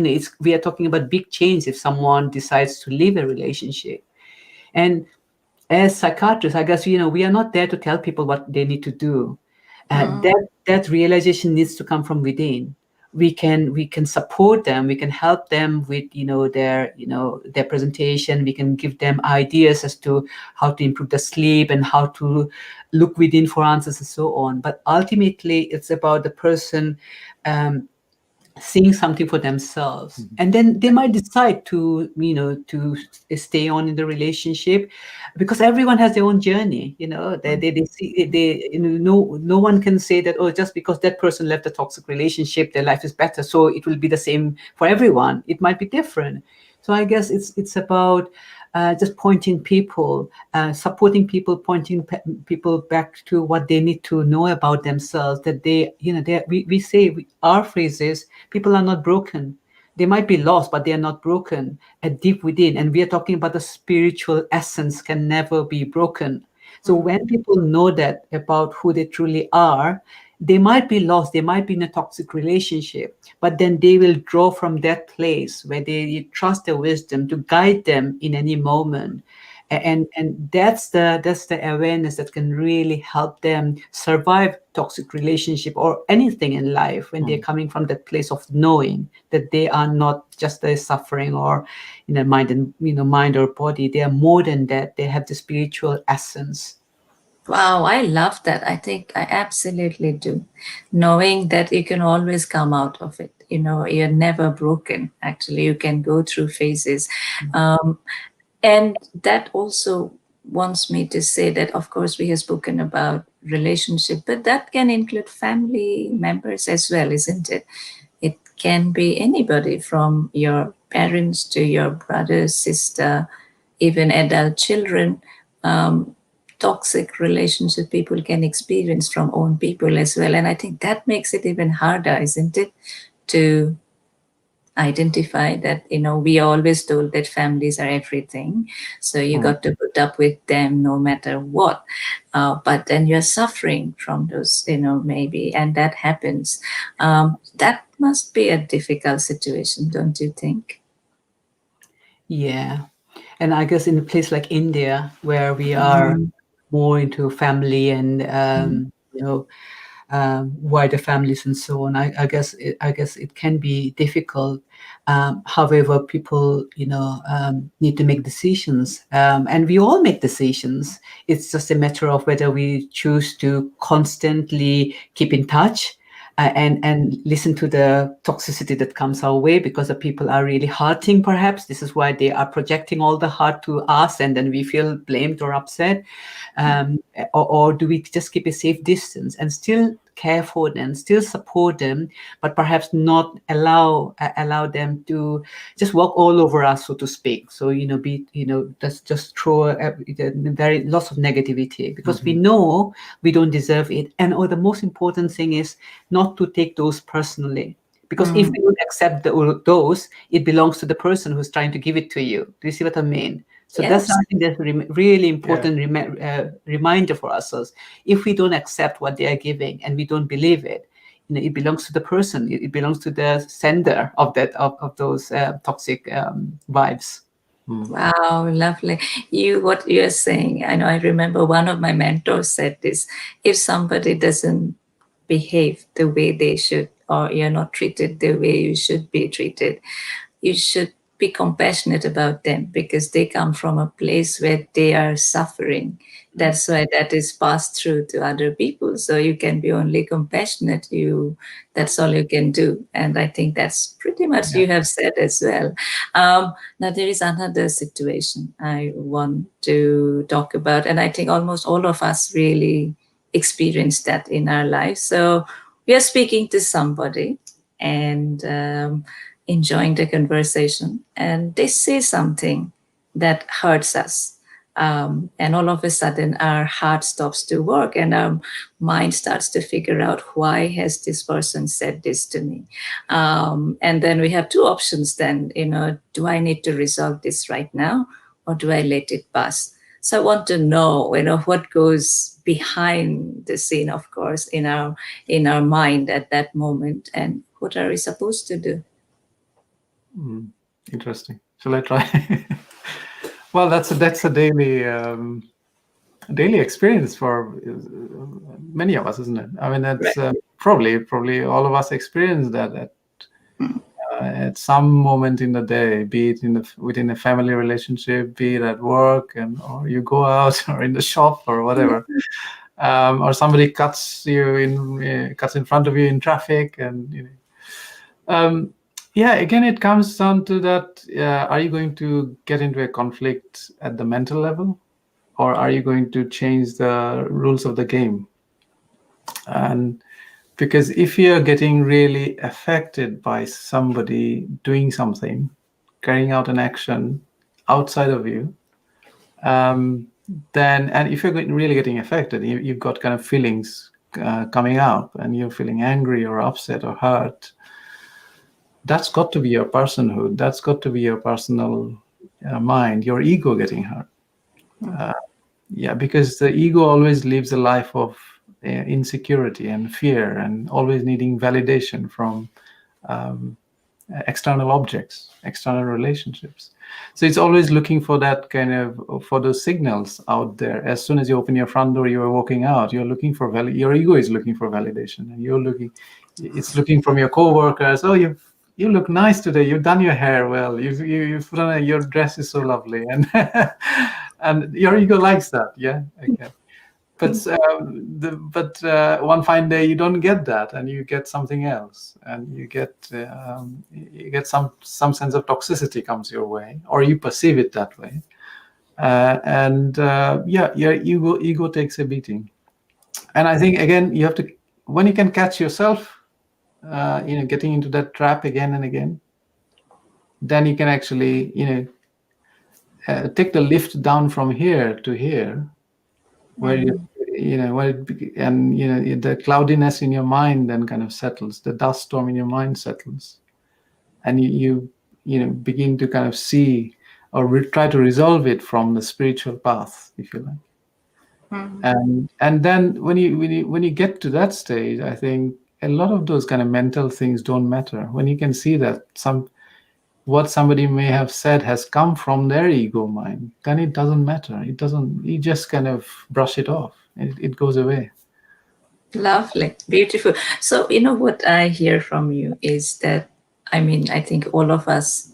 S3: we are talking about big change if someone decides to leave a relationship. And as psychiatrists, I guess we are not there to tell people what they need to do. That realization needs to come from within. We can support them, we can help them with their presentation, we can give them ideas as to how to improve the sleep and how to look within for answers and so on. But ultimately it's about the person seeing something for themselves, and then they might decide to stay on in the relationship, because everyone has their own journey. They see, no one can say that, oh, just because that person left a toxic relationship their life is better, so it will be the same for everyone. It might be different. So I guess it's about just pointing people, supporting people, pointing people back to what they need to know about themselves. That we say, our phrase is, people are not broken. They might be lost, but they are not broken at deep within. And we are talking about the spiritual essence can never be broken. So when people know that about who they truly are, they might be lost, they might be in a toxic relationship, but then they will draw from that place where they trust their wisdom to guide them in any moment. And that's the awareness that can really help them survive toxic relationship or anything in life, when they're coming from that place of knowing that they are not just a suffering or mind and mind or body. They are more than that. They have the spiritual essence.
S1: Wow, I love that. I think I absolutely do. Knowing that you can always come out of it. You're never broken. Actually, you can go through phases. Um, and that also wants me to say that, of course, we have spoken about relationship, but that can include family members as well, isn't it? It can be anybody from your parents to your brother, sister, even adult children. Um, Toxic relationship people can experience from own people as well. And I think that makes it even harder, isn't it? To identify that, we are always told that families are everything. So you got to put up with them no matter what. But then you're suffering from those, maybe, and that happens. That must be a difficult situation, don't you think?
S3: Yeah. And I guess in a place like India, where we are
S1: Mm,
S3: more into family and
S1: mm,
S3: wider families and so on, I guess it can be difficult. However, people need to make decisions, and we all make decisions. It's just a matter of whether we choose to constantly keep in touch, and listen to the toxicity that comes our way, because the people are really hurting. Perhaps this is why they are projecting all the hurt to us, and then we feel blamed or upset. Or do we just keep a safe distance and still care for them, still support them, but perhaps not allow them to just walk all over us, so to speak? So just throw very lots of negativity, because we know we don't deserve it. And the most important thing is not to take those personally, because if
S1: mm.
S3: we don't accept those, it belongs to the person who's trying to give it to you. Do you see what I mean? So that's
S1: Yes.
S3: something that's really
S2: Yeah.
S3: important reminder for ourselves. If we don't accept what they are giving and we don't believe it, it belongs to the person. It belongs to the sender of of those toxic vibes.
S1: Wow, lovely. What you're saying, I know I remember one of my mentors said this. If somebody doesn't behave the way they should, or you're not treated the way you should be treated, you should be compassionate about them, because they come from a place where they are suffering. That's why that is passed through to other people. So you can be only compassionate. That's all you can do. And I think that's pretty much
S2: Yeah.
S1: you have said as well. Now there is another situation I want to talk about, and I think almost all of us really experience that in our lives. So we are speaking to somebody, and enjoying the conversation, and they say something that hurts us. And all of a sudden our heart stops to work, and our mind starts to figure out, why has this person said this to me? And then we have two options then, do I need to resolve this right now, or do I let it pass? So I want to know, what goes behind the scene, of course, in our mind at that moment, and what are we supposed to do?
S2: Interesting. Shall I try? Well, that's a daily experience for many of us, isn't it? I mean, that's
S1: Right.
S2: probably all of us experience that at some moment in the day, be it within a family relationship, be it at work, or you go out, or in the shop, or whatever, or somebody cuts in front of you in traffic, and yeah, again, it comes down to that: are you going to get into a conflict at the mental level, or are you going to change the rules of the game? And because if you're getting really affected by somebody doing something, carrying out an action outside of you, then, and if you're really getting affected, you've got kind of feelings coming up, and you're feeling angry or upset or hurt, that's got to be your personhood. That's got to be your personal mind, your ego getting hurt. Yeah, because the ego always lives a life of insecurity and fear, and always needing validation from external objects, external relationships. So it's always looking for that kind of, for those signals out there. As soon as you open your front door, you're walking out, you're looking for your ego is looking for validation, and it's looking from your coworkers. Oh, you look nice today. You've done your hair well. You've done your dress is so lovely, and and your ego likes that. Yeah, okay. But one fine day you don't get that, and you get something else, and you get some sense of toxicity comes your way, or you perceive it that way, and yeah, your ego takes a beating. And I think again you have to, when you can catch yourself, getting into that trap again and again, then you can actually take the lift down from here to here, where the cloudiness in your mind then kind of settles, the dust storm in your mind settles, and you begin to kind of see or try to resolve it from the spiritual path, if you like. And then when you get to that stage, I think a lot of those kind of mental things don't matter. When you can see that what somebody may have said has come from their ego mind, then it doesn't matter. You just kind of brush it off. It goes away.
S1: Lovely, beautiful. So, what I hear from you is that, I think all of us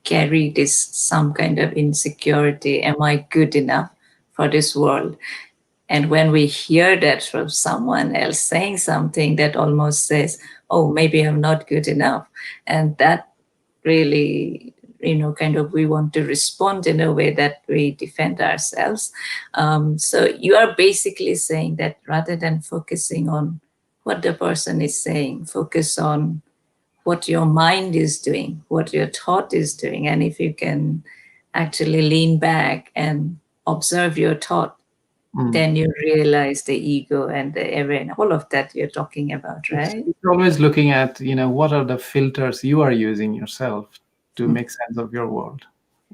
S1: carry this some kind of insecurity. Am I good enough for this world? And when we hear that from someone else saying something that almost says, oh, maybe I'm not good enough, and that really, kind of we want to respond in a way that we defend ourselves. So you are basically saying that rather than focusing on what the person is saying, focus on what your mind is doing, what your thought is doing. And if you can actually lean back and observe your thought, then you realize the ego and the awareness, all of that you're talking about, right?
S2: It's always looking at, what are the filters you are using yourself to make sense of your world.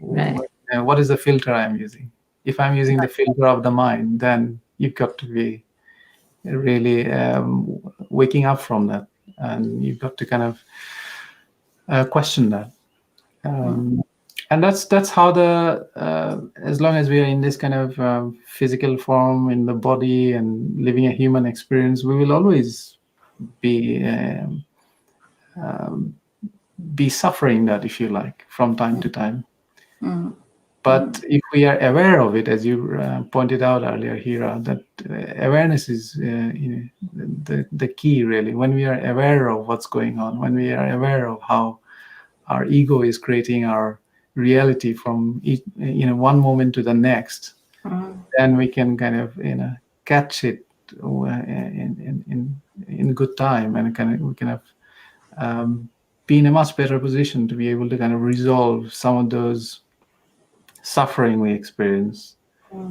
S1: Right.
S2: What is the filter I'm using? If I'm using the filter of the mind, then you've got to be really waking up from that, and you've got to kind of question that. And that's how as long as we are in this kind of physical form in the body and living a human experience, we will always be suffering that, if you like, from time to time. But if we are aware of it, as you pointed out earlier, Hira, that awareness is the key, really. When we are aware of what's going on, when we are aware of how our ego is creating our reality from one moment to the next, then we can kind of catch it in good time, and we can have be in a much better position to be able to kind of resolve some of those suffering we experience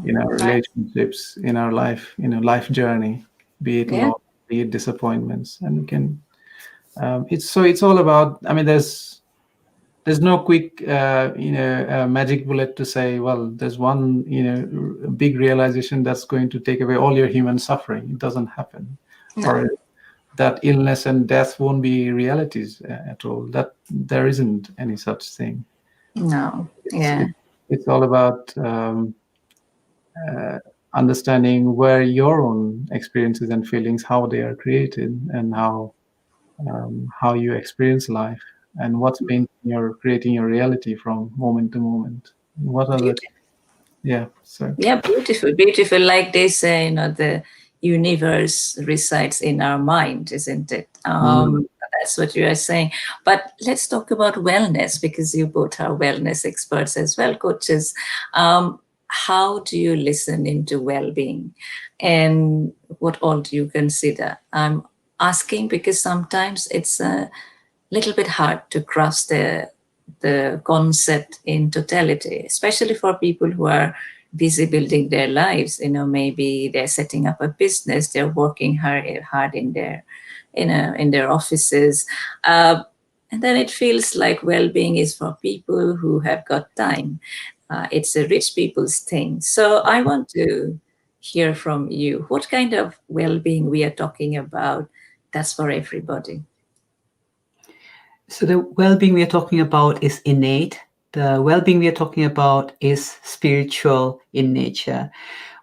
S2: in our relationships, in our life, life journey, be it loss, be it disappointments, and we can. It's all about. I mean, there's no quick magic bullet to say, well, there's one big realization that's going to take away all your human suffering. It doesn't happen. Or that illness and death won't be realities at all. That there isn't any such thing.
S1: No.
S2: It's all about understanding where your own experiences and feelings, how they are created, and how you experience life, and what's been creating your reality from moment to moment. What are
S1: beautiful. Like they say, the universe resides in our mind, isn't it? That's what you are saying. But let's talk about wellness, because you both are wellness experts as well, coaches. How do you listen into well-being, and what all do you consider? I'm asking because sometimes it's a little bit hard to grasp the concept in totality, especially for people who are busy building their lives. Maybe they're setting up a business, they're working hard in their offices, and then it feels like well-being is for people who have got time. It's a rich people's thing. So I want to hear from you. What kind of well-being we are talking about that's for everybody?
S3: So the well-being we are talking about is innate. The well-being we are talking about is spiritual in nature.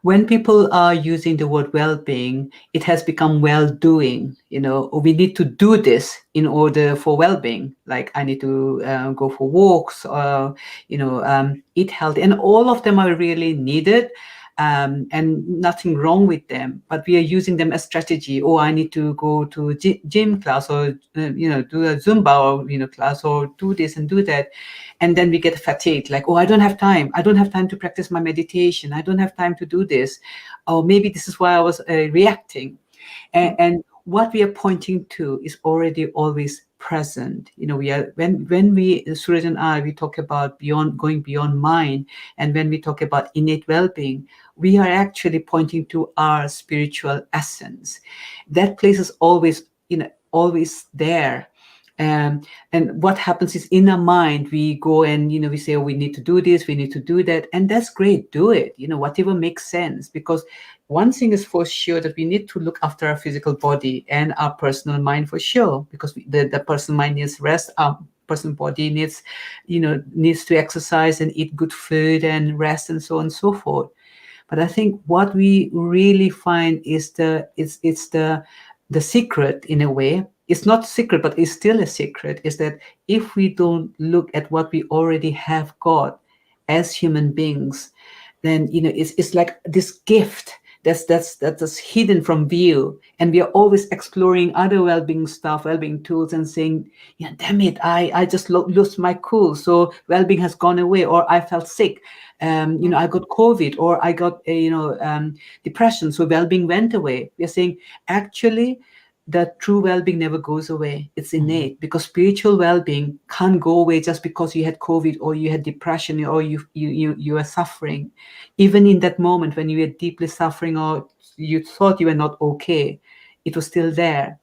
S3: When people are using the word well-being, it has become well-doing. We need to do this in order for well-being. Like I need to go for walks, or eat healthy, and all of them are really needed. And nothing wrong with them, but we are using them as strategy. Oh, I need to go to gym class, or do a Zumba, or class, or do this and do that, and then we get fatigued, like, oh, I don't have time to practice my meditation, I don't have time to do this, or maybe this is why I was reacting. And what we are pointing to is already always present. We are, when we, Suraj and I, we talk about beyond, going beyond mind, and when we talk about innate well-being, we are actually pointing to our spiritual essence. That place is always, always there. And what happens is, in our mind, we go and we say, oh, we need to do this, we need to do that, and that's great. Do it, whatever makes sense. Because one thing is for sure, that we need to look after our physical body and our personal mind for sure, because the personal mind needs rest, our personal body needs to exercise and eat good food and rest, and so on and so forth. But I think what we really find is the secret, in a way. It's not secret, but it's still a secret, is that if we don't look at what we already have got as human beings, then it's like this gift that's hidden from view, and we are always exploring other well-being stuff, well-being tools, and saying, yeah, damn it, I just lost my cool, so well-being has gone away, or I felt sick, I got COVID, or I got depression, so well-being went away. We are saying, actually, the true well-being never goes away. It's innate, because spiritual well-being can't go away just because you had COVID, or you had depression, or you are suffering. Even in that moment when you were deeply suffering, or you thought you were not okay, it was still there.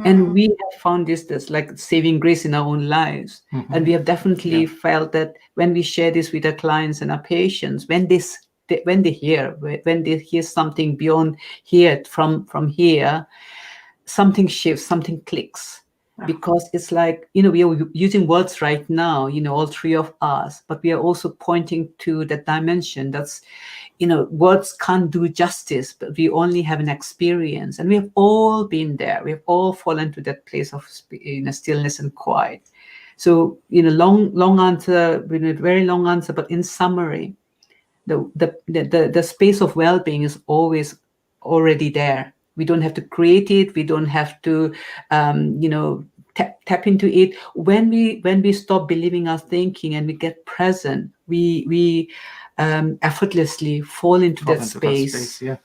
S3: And we have found this like saving grace in our own lives. And we have definitely felt that when we share this with our clients and our patients, when they hear something beyond here, from here, something shifts, something clicks. Because it's like, we are using words right now, all three of us, but we are also pointing to that dimension that's, words can't do justice, but we only have an experience, and we have all been there. We have all fallen to that place of stillness and quiet. So, long answer, very long answer, but in summary, the space of well-being is always already there. We don't have to create it. We don't have to tap into it. When we stop believing our thinking, and we get present, we effortlessly fall into that space.
S2: Yeah.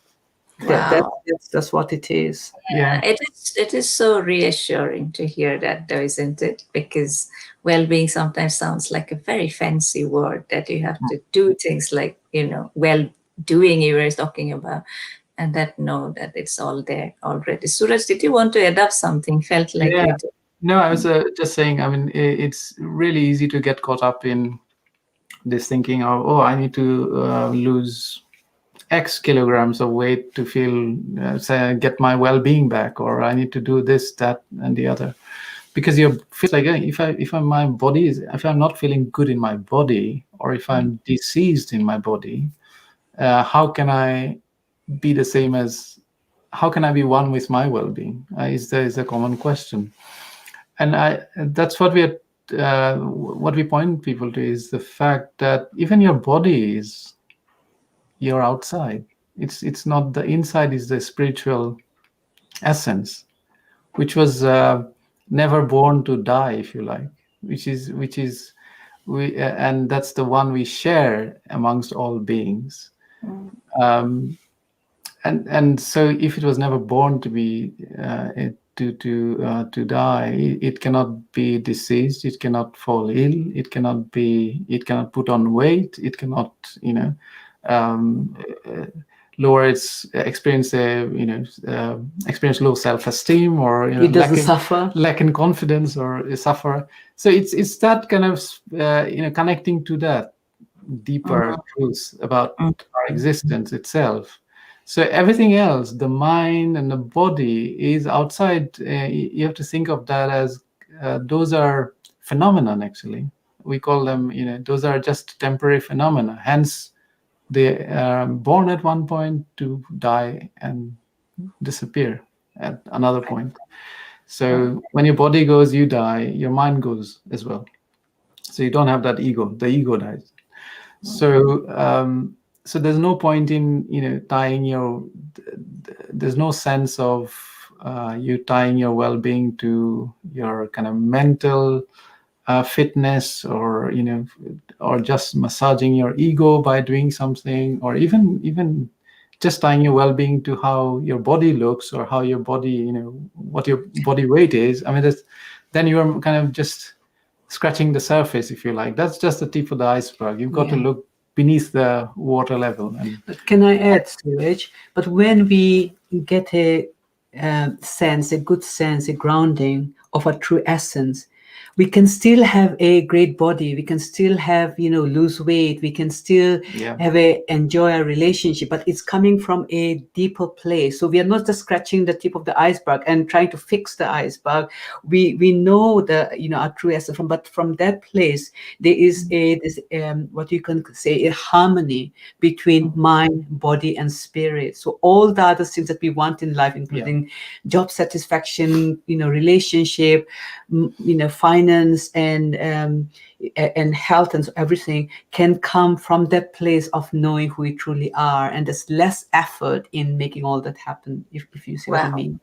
S3: That's what it is.
S1: Yeah, it is so reassuring to hear that, though, isn't it? Because well-being sometimes sounds like a very fancy word that you have to do things like, well-doing you were talking about, and that it's all there already. Suraj, did you want to add up something? Felt like
S2: Yeah.
S1: you did.
S2: No, I was just saying, I mean, it's really easy to get caught up in this thinking of, oh, I need to lose X kilograms of weight to feel, say, get my well-being back, or I need to do this, that, and the other. Because you feel like, if I'm not feeling good in my body, or if I'm diseased in my body, how can I be the same as? How can I be one with my well-being? Is a common question, and that's what we point people to, is the fact that even your body is your outside. It's not the inside, is the spiritual essence, which was never born to die, if you like, which is we and that's the one we share amongst all beings. And so if it was never born to be to die, it cannot be diseased, it cannot fall ill, it cannot put on weight, it cannot um, lower its experience low self-esteem, or
S3: It doesn't suffer.
S2: lack in confidence, or suffer. So it's that kind of connecting to that deeper truths about our existence itself. So everything else, the mind and the body, is outside. You have to think of that as those are phenomenon. Actually, we call them, those are just temporary phenomena. Hence, they are born at one point to die and disappear at another point. So when your body goes, you die, your mind goes as well. So you don't have that ego. The ego dies. So so there's no point in tying your. There's no sense of you tying your well-being to your kind of mental fitness, or or just massaging your ego by doing something, or even just tying your well-being to how your body looks, or how your body, what your body weight is. I mean, then you're kind of just scratching the surface, if you like. That's just the tip of the iceberg. You've got to look beneath the water level.
S3: But can I add, Suraj? But when we get a sense, a good sense, a grounding of our true essence, we can still have a great body. We can still have, lose weight. We can still enjoy a relationship, but it's coming from a deeper place. So we are not just scratching the tip of the iceberg and trying to fix the iceberg. We know our true essence but from that place, there is what you can say, a harmony between mind, body, and spirit. So all the other things that we want in life, including job satisfaction, relationship, finance, and health, and everything can come from that place of knowing who we truly are, and there's less effort in making all that happen, if you see what I mean.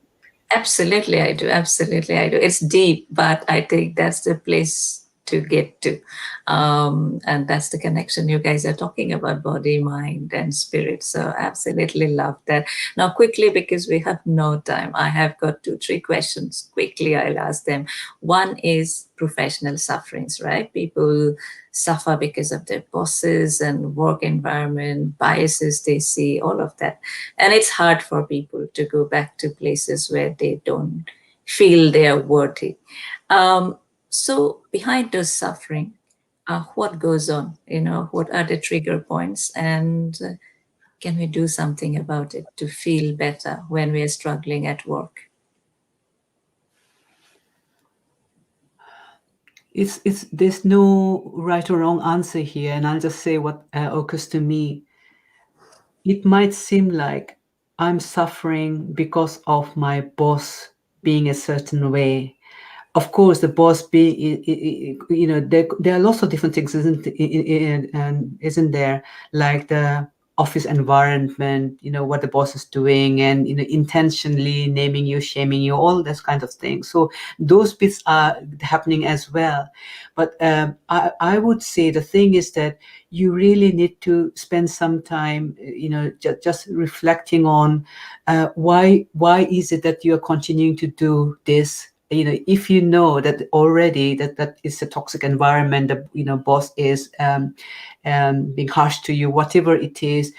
S1: Absolutely, I do. Absolutely, I do. It's deep, but I think that's the place to get to. And that's the connection you guys are talking about, body, mind, and spirit. So absolutely love that. Now, quickly, because we have no time, I have got 2-3 questions. Quickly, I'll ask them. One is professional sufferings, right? People suffer because of their bosses and work environment, biases they see, all of that. And it's hard for people to go back to places where they don't feel they are worthy. So behind those suffering, what goes on? What are the trigger points? And can we do something about it to feel better when we are struggling at work?
S3: There's no right or wrong answer here, and I'll just say what occurs to me. It might seem like I'm suffering because of my boss being a certain way. Of course, the boss there are lots of different things, isn't there? Like the office environment, what the boss is doing, and intentionally naming you, shaming you, all those kinds of things. So those bits are happening as well. But I would say the thing is that you really need to spend some time, just reflecting on why is it that you are continuing to do this. If you know that already that is a toxic environment, the boss is being harsh to you, whatever it is,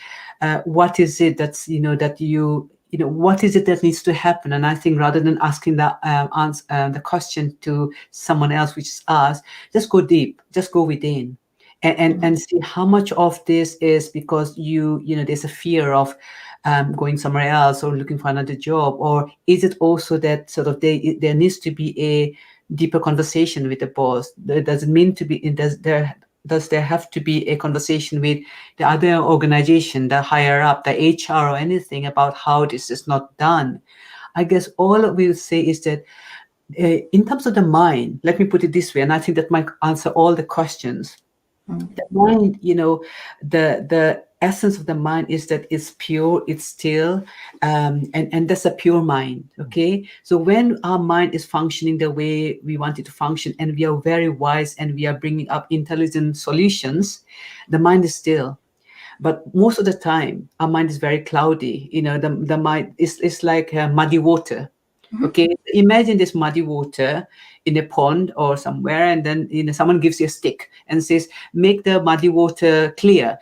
S3: what is it that's what is it that needs to happen? And I think rather than asking the question to someone else, which is us, just go deep, just go within, and see how much of this is because there's a fear of going somewhere else or looking for another job, or is it also that sort of there needs to be a deeper conversation with the boss? Does it mean to be? Does there have to be a conversation with the other organization, the higher up, the HR, or anything about how this is not done? I guess all we'll say is that in terms of the mind, let me put it this way, and I think that might answer all the questions. The mind, the essence of the mind is that it's pure, it's still, and that's a pure mind. Okay, so when our mind is functioning the way we want it to function, and we are very wise, and we are bringing up intelligent solutions, the mind is still. But most of the time, our mind is very cloudy. The mind is like muddy water. Okay, imagine this muddy water in a pond or somewhere, and then someone gives you a stick and says, make the muddy water clear.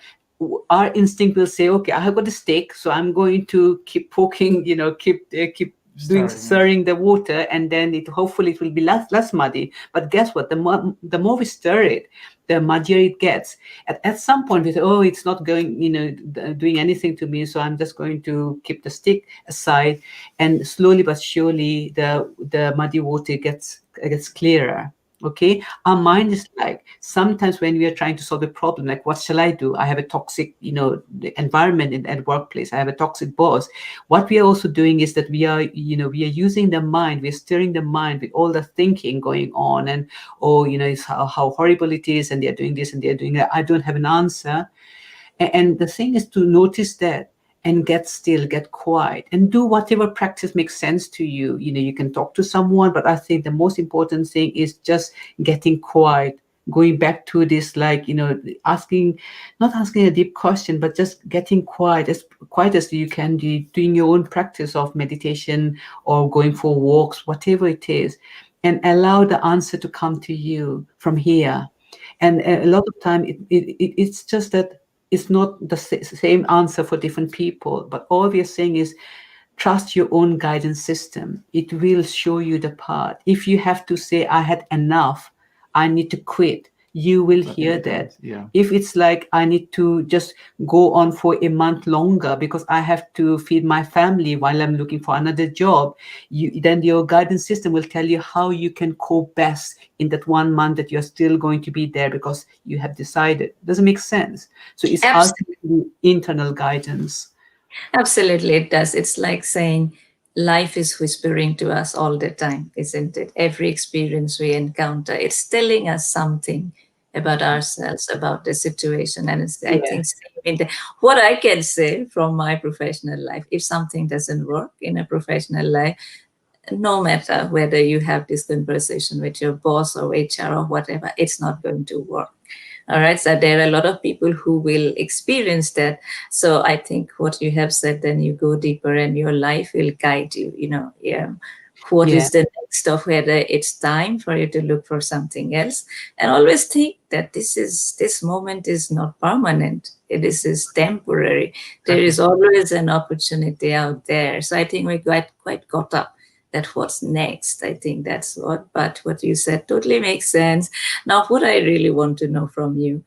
S3: Our instinct will say, okay, I have got a stick, so I'm going to keep poking, keep doing
S2: Stirring, yeah.
S3: stirring the water, and then it hopefully it will be less muddy. But guess what? The more we stir it, the muddier it gets. At some point we say, oh, it's not going, doing anything to me, so I'm just going to keep the stick aside, and slowly but surely the muddy water gets clearer. Okay, our mind is like, sometimes when we are trying to solve a problem, like, what shall I do? I have a toxic, the environment at workplace. I have a toxic boss. What we are also doing is that we are using the mind. We're stirring the mind with all the thinking going on, and oh, it's how horrible it is, and they're doing this and they're doing that. I don't have an answer. And the thing is to notice that and get still, get quiet, and do whatever practice makes sense to you. You can talk to someone, but I think the most important thing is just getting quiet, going back to this, like, asking, not asking a deep question, but just getting quiet as you can be, doing your own practice of meditation or going for walks, whatever it is, and allow the answer to come to you from here. And a lot of time it's just that it's not the same answer for different people, but all we are saying is trust your own guidance system. It will show you the path. If you have to say, I had enough, I need to quit, you will
S2: But
S3: hear
S2: it
S3: that.
S2: does, yeah.
S3: If it's like, I need to just go on for a month longer because I have to feed my family while I'm looking for another job, then your guidance system will tell you how you can cope best in that 1 month that you're still going to be there because you have decided. Doesn't make sense. So it's
S1: Absolutely.
S3: ultimately internal guidance.
S1: Absolutely, it does. It's like saying life is whispering to us all the time, isn't it? Every experience we encounter, it's telling us something about ourselves, about the situation. And it's, I
S3: Yeah.
S1: think, same in what I can say from my professional life, if something doesn't work in a professional life, no matter whether you have this conversation with your boss or HR or whatever, it's not going to work. All right. So there are a lot of people who will experience that. So I think what you have said, then you go deeper and your life will guide you, yeah. What
S3: Yeah.
S1: is the next of whether it's time for you to look for something else? And always think that this moment is not permanent. This is temporary. There
S2: Exactly.
S1: is always an opportunity out there. So I think we got quite caught up that what's next. I think that's but what you said totally makes sense. Now, what I really want to know from you,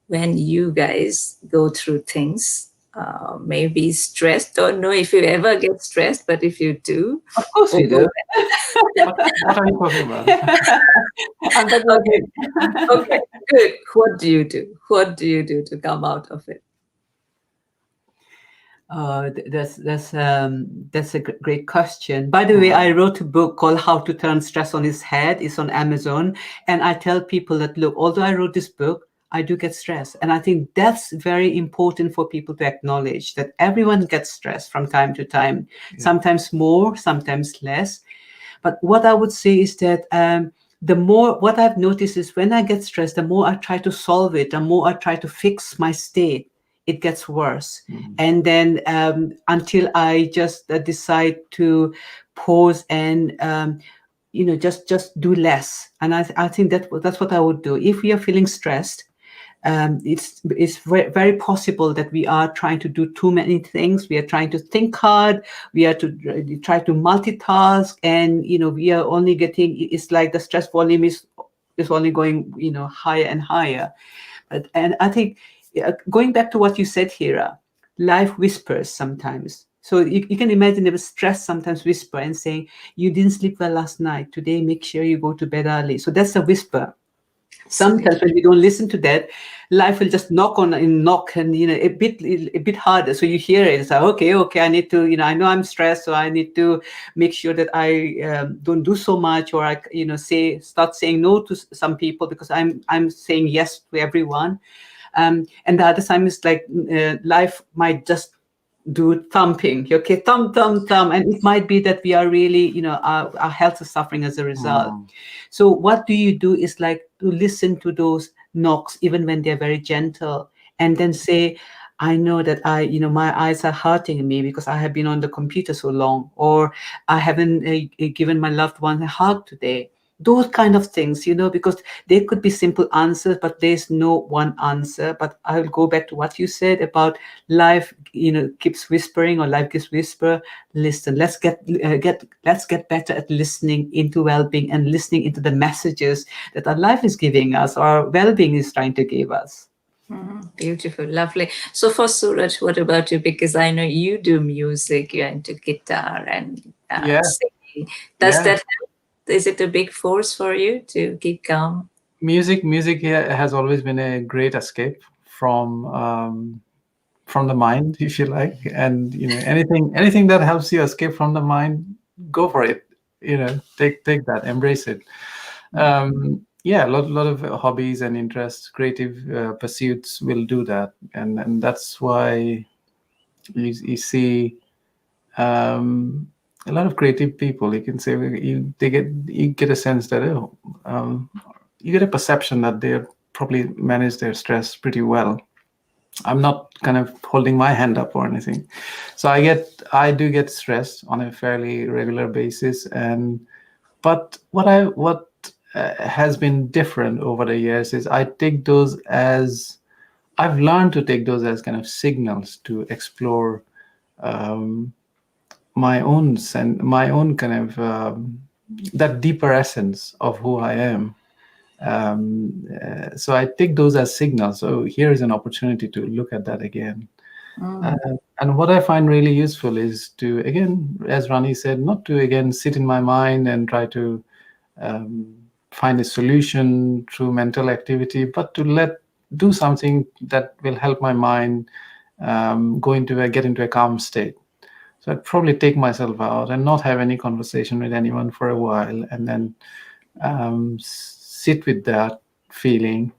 S1: when you guys go through things, maybe stressed, don't know if you ever get stressed, but if you do,
S3: Of course we
S1: oh,
S3: do.
S2: What are you talking about?
S3: I'm talking about
S1: okay, okay, good. What do you do? What do you do to come out of it?
S3: That's a great question. By the way, I wrote a book called How to Turn Stress on His Head. It's on Amazon, and I tell people that, look, although I wrote this book, I do get stressed, and I think that's very important for people to acknowledge that everyone gets stressed from time to time. Sometimes more, sometimes less. But what I would say is that the more, what I've noticed is when I get stressed, the more I try to solve it, the more I try to fix my state, it gets worse. And then until I just decide to pause and just do less. And I think that's what I would do. If we are feeling stressed, it's very possible that we are trying to do too many things. We are trying to think hard. We are to try to multitask, and we are only getting. It's like the stress volume is only going higher and higher. And I think going back to what you said, Hira, life whispers sometimes. So you can imagine if stress sometimes whisper and saying, you didn't sleep well last night. Today, make sure you go to bed early. So that's a whisper. Sometimes when we don't listen to that, life will just knock and a bit harder. So you hear it, it's like, okay, I need to, I know I'm stressed, so I need to make sure that I don't do so much, or I start saying no to some people because I'm saying yes to everyone. And the other time is like life might just do thumping, okay, thump, thump, thump, and it might be that we are really, our health is suffering as a result. So what do you do is like to listen to those knocks, even when they're very gentle, and then say, I know that my eyes are hurting me because I have been on the computer so long, or I haven't given my loved one a hug today. those kind of things, because there could be simple answers, but there's no one answer. But I will go back to what you said about life, keeps whispering, or life keeps whisper. Listen, let's get better at listening into well-being and listening into the messages that our life is giving us, or our well-being is trying to give us.
S1: Beautiful, lovely. So for Suraj, what about you? Because I know you do music, you're into guitar and
S2: Yeah,
S1: singing. Does
S2: yeah.
S1: that help? Is it a big force for you to keep calm?
S2: Music here has always been a great escape from the mind, if you like. And anything that helps you escape from the mind, go for it. Take that, embrace it. Yeah, a lot of hobbies and interests, creative pursuits will do that. And that's why you see a lot of creative people. You can say you get a sense that um, you get a perception that they probably manage their stress pretty well. I'm not kind of holding my hand up or anything. So I do get stressed on a fairly regular basis. And but what has been different over the years is I've learned to take those as kind of signals to explore um, my own kind of that deeper essence of who I am. So I take those as signals. So here is an opportunity to look at that again. Uh, and what I find really useful is to, again, as Rani said, not to again sit in my mind and try to um, find a solution through mental activity, but to do something that will help my mind get into a calm state. So I'd probably take myself out and not have any conversation with anyone for a while, and then sit with that feeling.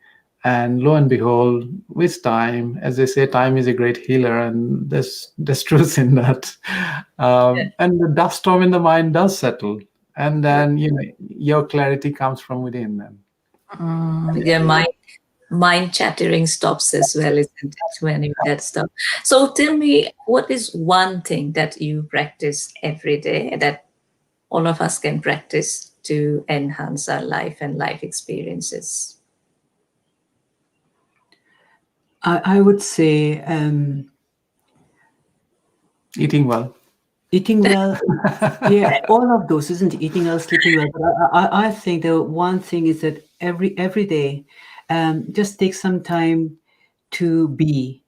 S2: And lo and behold, with time, as they say, time is a great healer, and there's truth in that. And the dust storm in the mind does settle, and then your clarity comes from within. Then
S1: Your mind chattering stops as well, isn't it? When you that stuff. So tell me, what is one thing that you practice every day that all of us can practice to enhance our life and life experiences?
S3: I would say
S2: eating well.
S3: eating well. Yeah, all of those, isn't it? Eating well, sleeping well. But I think the one thing is that every day, just take some time to be.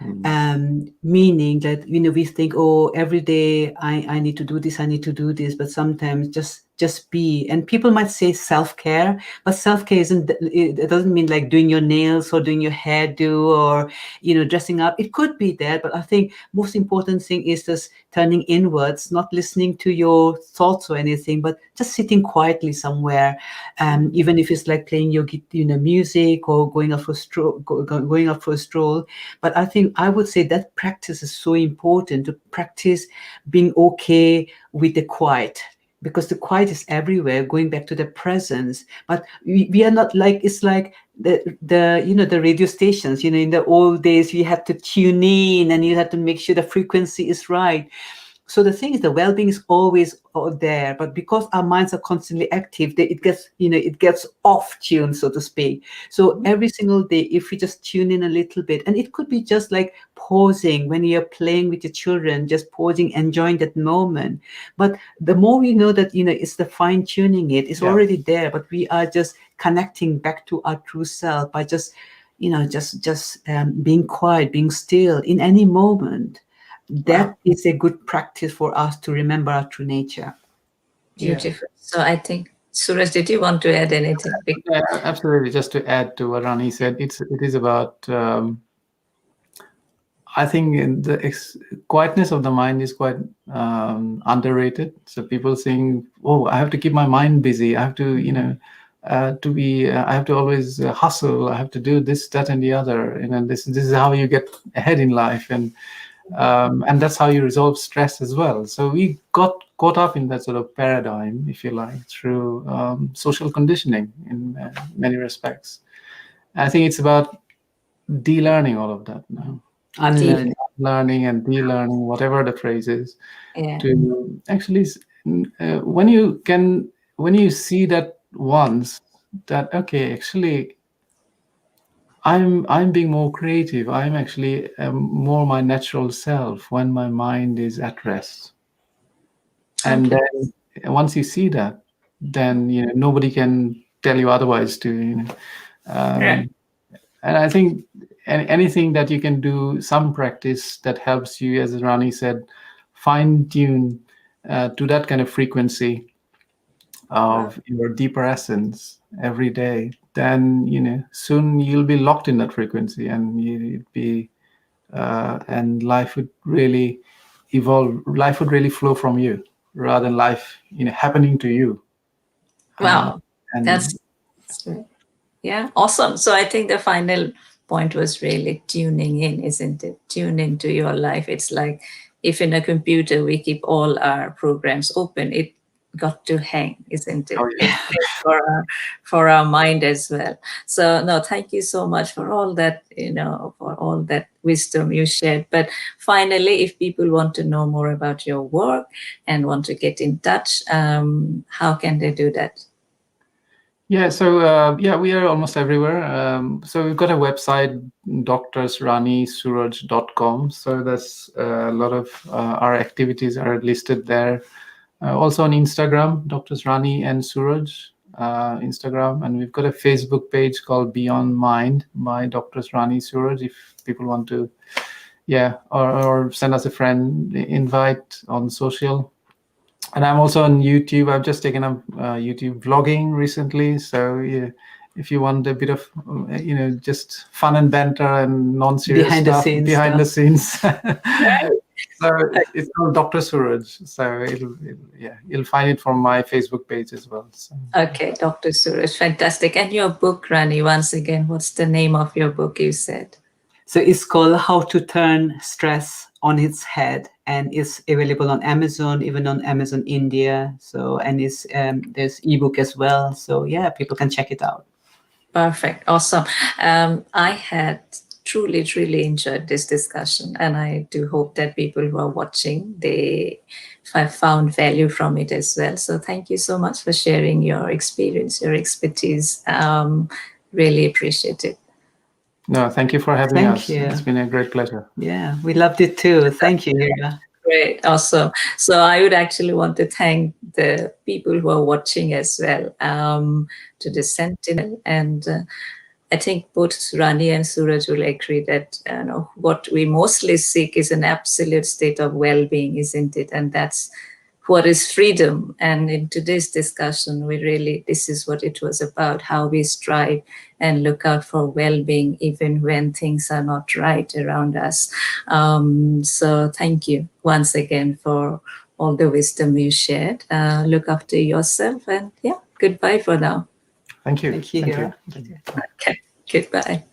S3: Meaning that we think, oh, every day I need to do this, I need to do this, but sometimes just be. And people might say self-care, but self-care isn't, it doesn't mean like doing your nails or doing your hairdo or dressing up. It could be that, but I think most important thing is just turning inwards, not listening to your thoughts or anything, but just sitting quietly somewhere. Even if it's like playing your music or going out for a stroll, going out for a stroll. But I think I would say that practice is so important, to practice being okay with the quiet, because the quiet is everywhere, going back to the presence. But we are not like, it's like the radio stations, in the old days, we had to tune in and you had to make sure the frequency is right. So the thing is, the well-being is always there, but because our minds are constantly active, it gets off tune, so to speak. So every single day, if we just tune in a little bit, and it could be just like pausing when you're playing with your children, just pausing, enjoying that moment. But the more we know that it's the fine tuning, it's
S2: Yeah.
S3: already there, but we are just connecting back to our true self by just being quiet, being still in any moment. That is a good practice for us to remember our true nature.
S2: Yeah.
S1: Beautiful. So I think, Suraj, did you want to add anything?
S2: Yeah, absolutely. Just to add to what Rani said, it is about. I think quietness of the mind is quite underrated. So people saying, "Oh, I have to keep my mind busy. I have to, to be. I have to always hustle. I have to do this, that, and the other. This is how you get ahead in life, and that's how you resolve stress as well." So we got caught up in that sort of paradigm, if you like, through social conditioning in many respects. I think it's about de-learning all of that now,
S1: Deep.
S3: Unlearn.
S2: learning and de-learning, whatever the phrase is,
S1: Yeah.
S2: to actually when you see that once that, okay, actually, I'm being more creative. I'm actually more my natural self when my mind is at rest. And
S1: Okay.
S2: then once you see that, then nobody can tell you otherwise.
S1: Right.
S2: And I think anything that you can do, some practice that helps you, as Rani said, fine tune to that kind of frequency
S1: Wow.
S2: of your deeper essence every day, then soon you'll be locked in that frequency, and you'd be and life would really evolve. Life would really flow from you rather than life happening to you.
S1: Wow.
S2: And
S1: That's yeah, awesome. So I think the final point was really tuning in, isn't it? Tune into your life. It's like if in a computer we keep all our programs open, it got to hang, isn't it?
S2: oh
S1: It's
S2: yeah.
S1: same for our mind as well. So no, thank you so much for all that, for all that wisdom you shared. But finally, if people want to know more about your work and want to get in touch, how can they do that?
S2: Yeah, so we are almost everywhere. So we've got a website, doctorsranisuraj.com. So there's a lot of our activities are listed there. Also on Instagram, Doctors Rani and Suraj, Instagram, and we've got a Facebook page called Beyond Mind by Doctors Rani Suraj. If people want to, or send us a friend invite on social. And I'm also on YouTube. I've just taken up YouTube vlogging recently. So yeah, if you want a bit of just fun and banter and non-serious
S3: Behind the
S2: stuff
S3: scenes
S2: behind the
S3: stuff.
S2: scenes, so it's called Dr. Suraj. So you'll find it from my Facebook page as well. So.
S1: Okay, Dr. Suras, fantastic. And your book, Rani, once again, what's the name of your book you said?
S3: So it's called How to Turn Stress on Its Head, and it's available on Amazon, even on Amazon India. So, and it's there's ebook as well. So yeah, people can check it out.
S1: Perfect. Awesome. I had truly, truly enjoyed this discussion, and I do hope that people who are watching, they have found value from it as well. So thank you so much for sharing your experience, your expertise. Really appreciate it.
S2: No, thank you for having
S3: Thank
S2: us.
S3: you.
S2: It's been a great pleasure.
S3: Yeah, we loved it too. Thank you, Hira.
S1: Great, awesome. So I would actually want to thank the people who are watching as well, to the Sentinel, and I think both Rani and Suraj will agree that what we mostly seek is an absolute state of well-being, isn't it? And that's what is freedom. And in today's discussion, this is what it was about, how we strive and look out for well-being even when things are not right around us. So thank you once again for all the wisdom you shared. Look after yourself, and yeah, goodbye for now.
S2: Thank you.
S3: Thank you,
S2: Thank
S3: Hira.
S2: you.
S1: Okay, goodbye.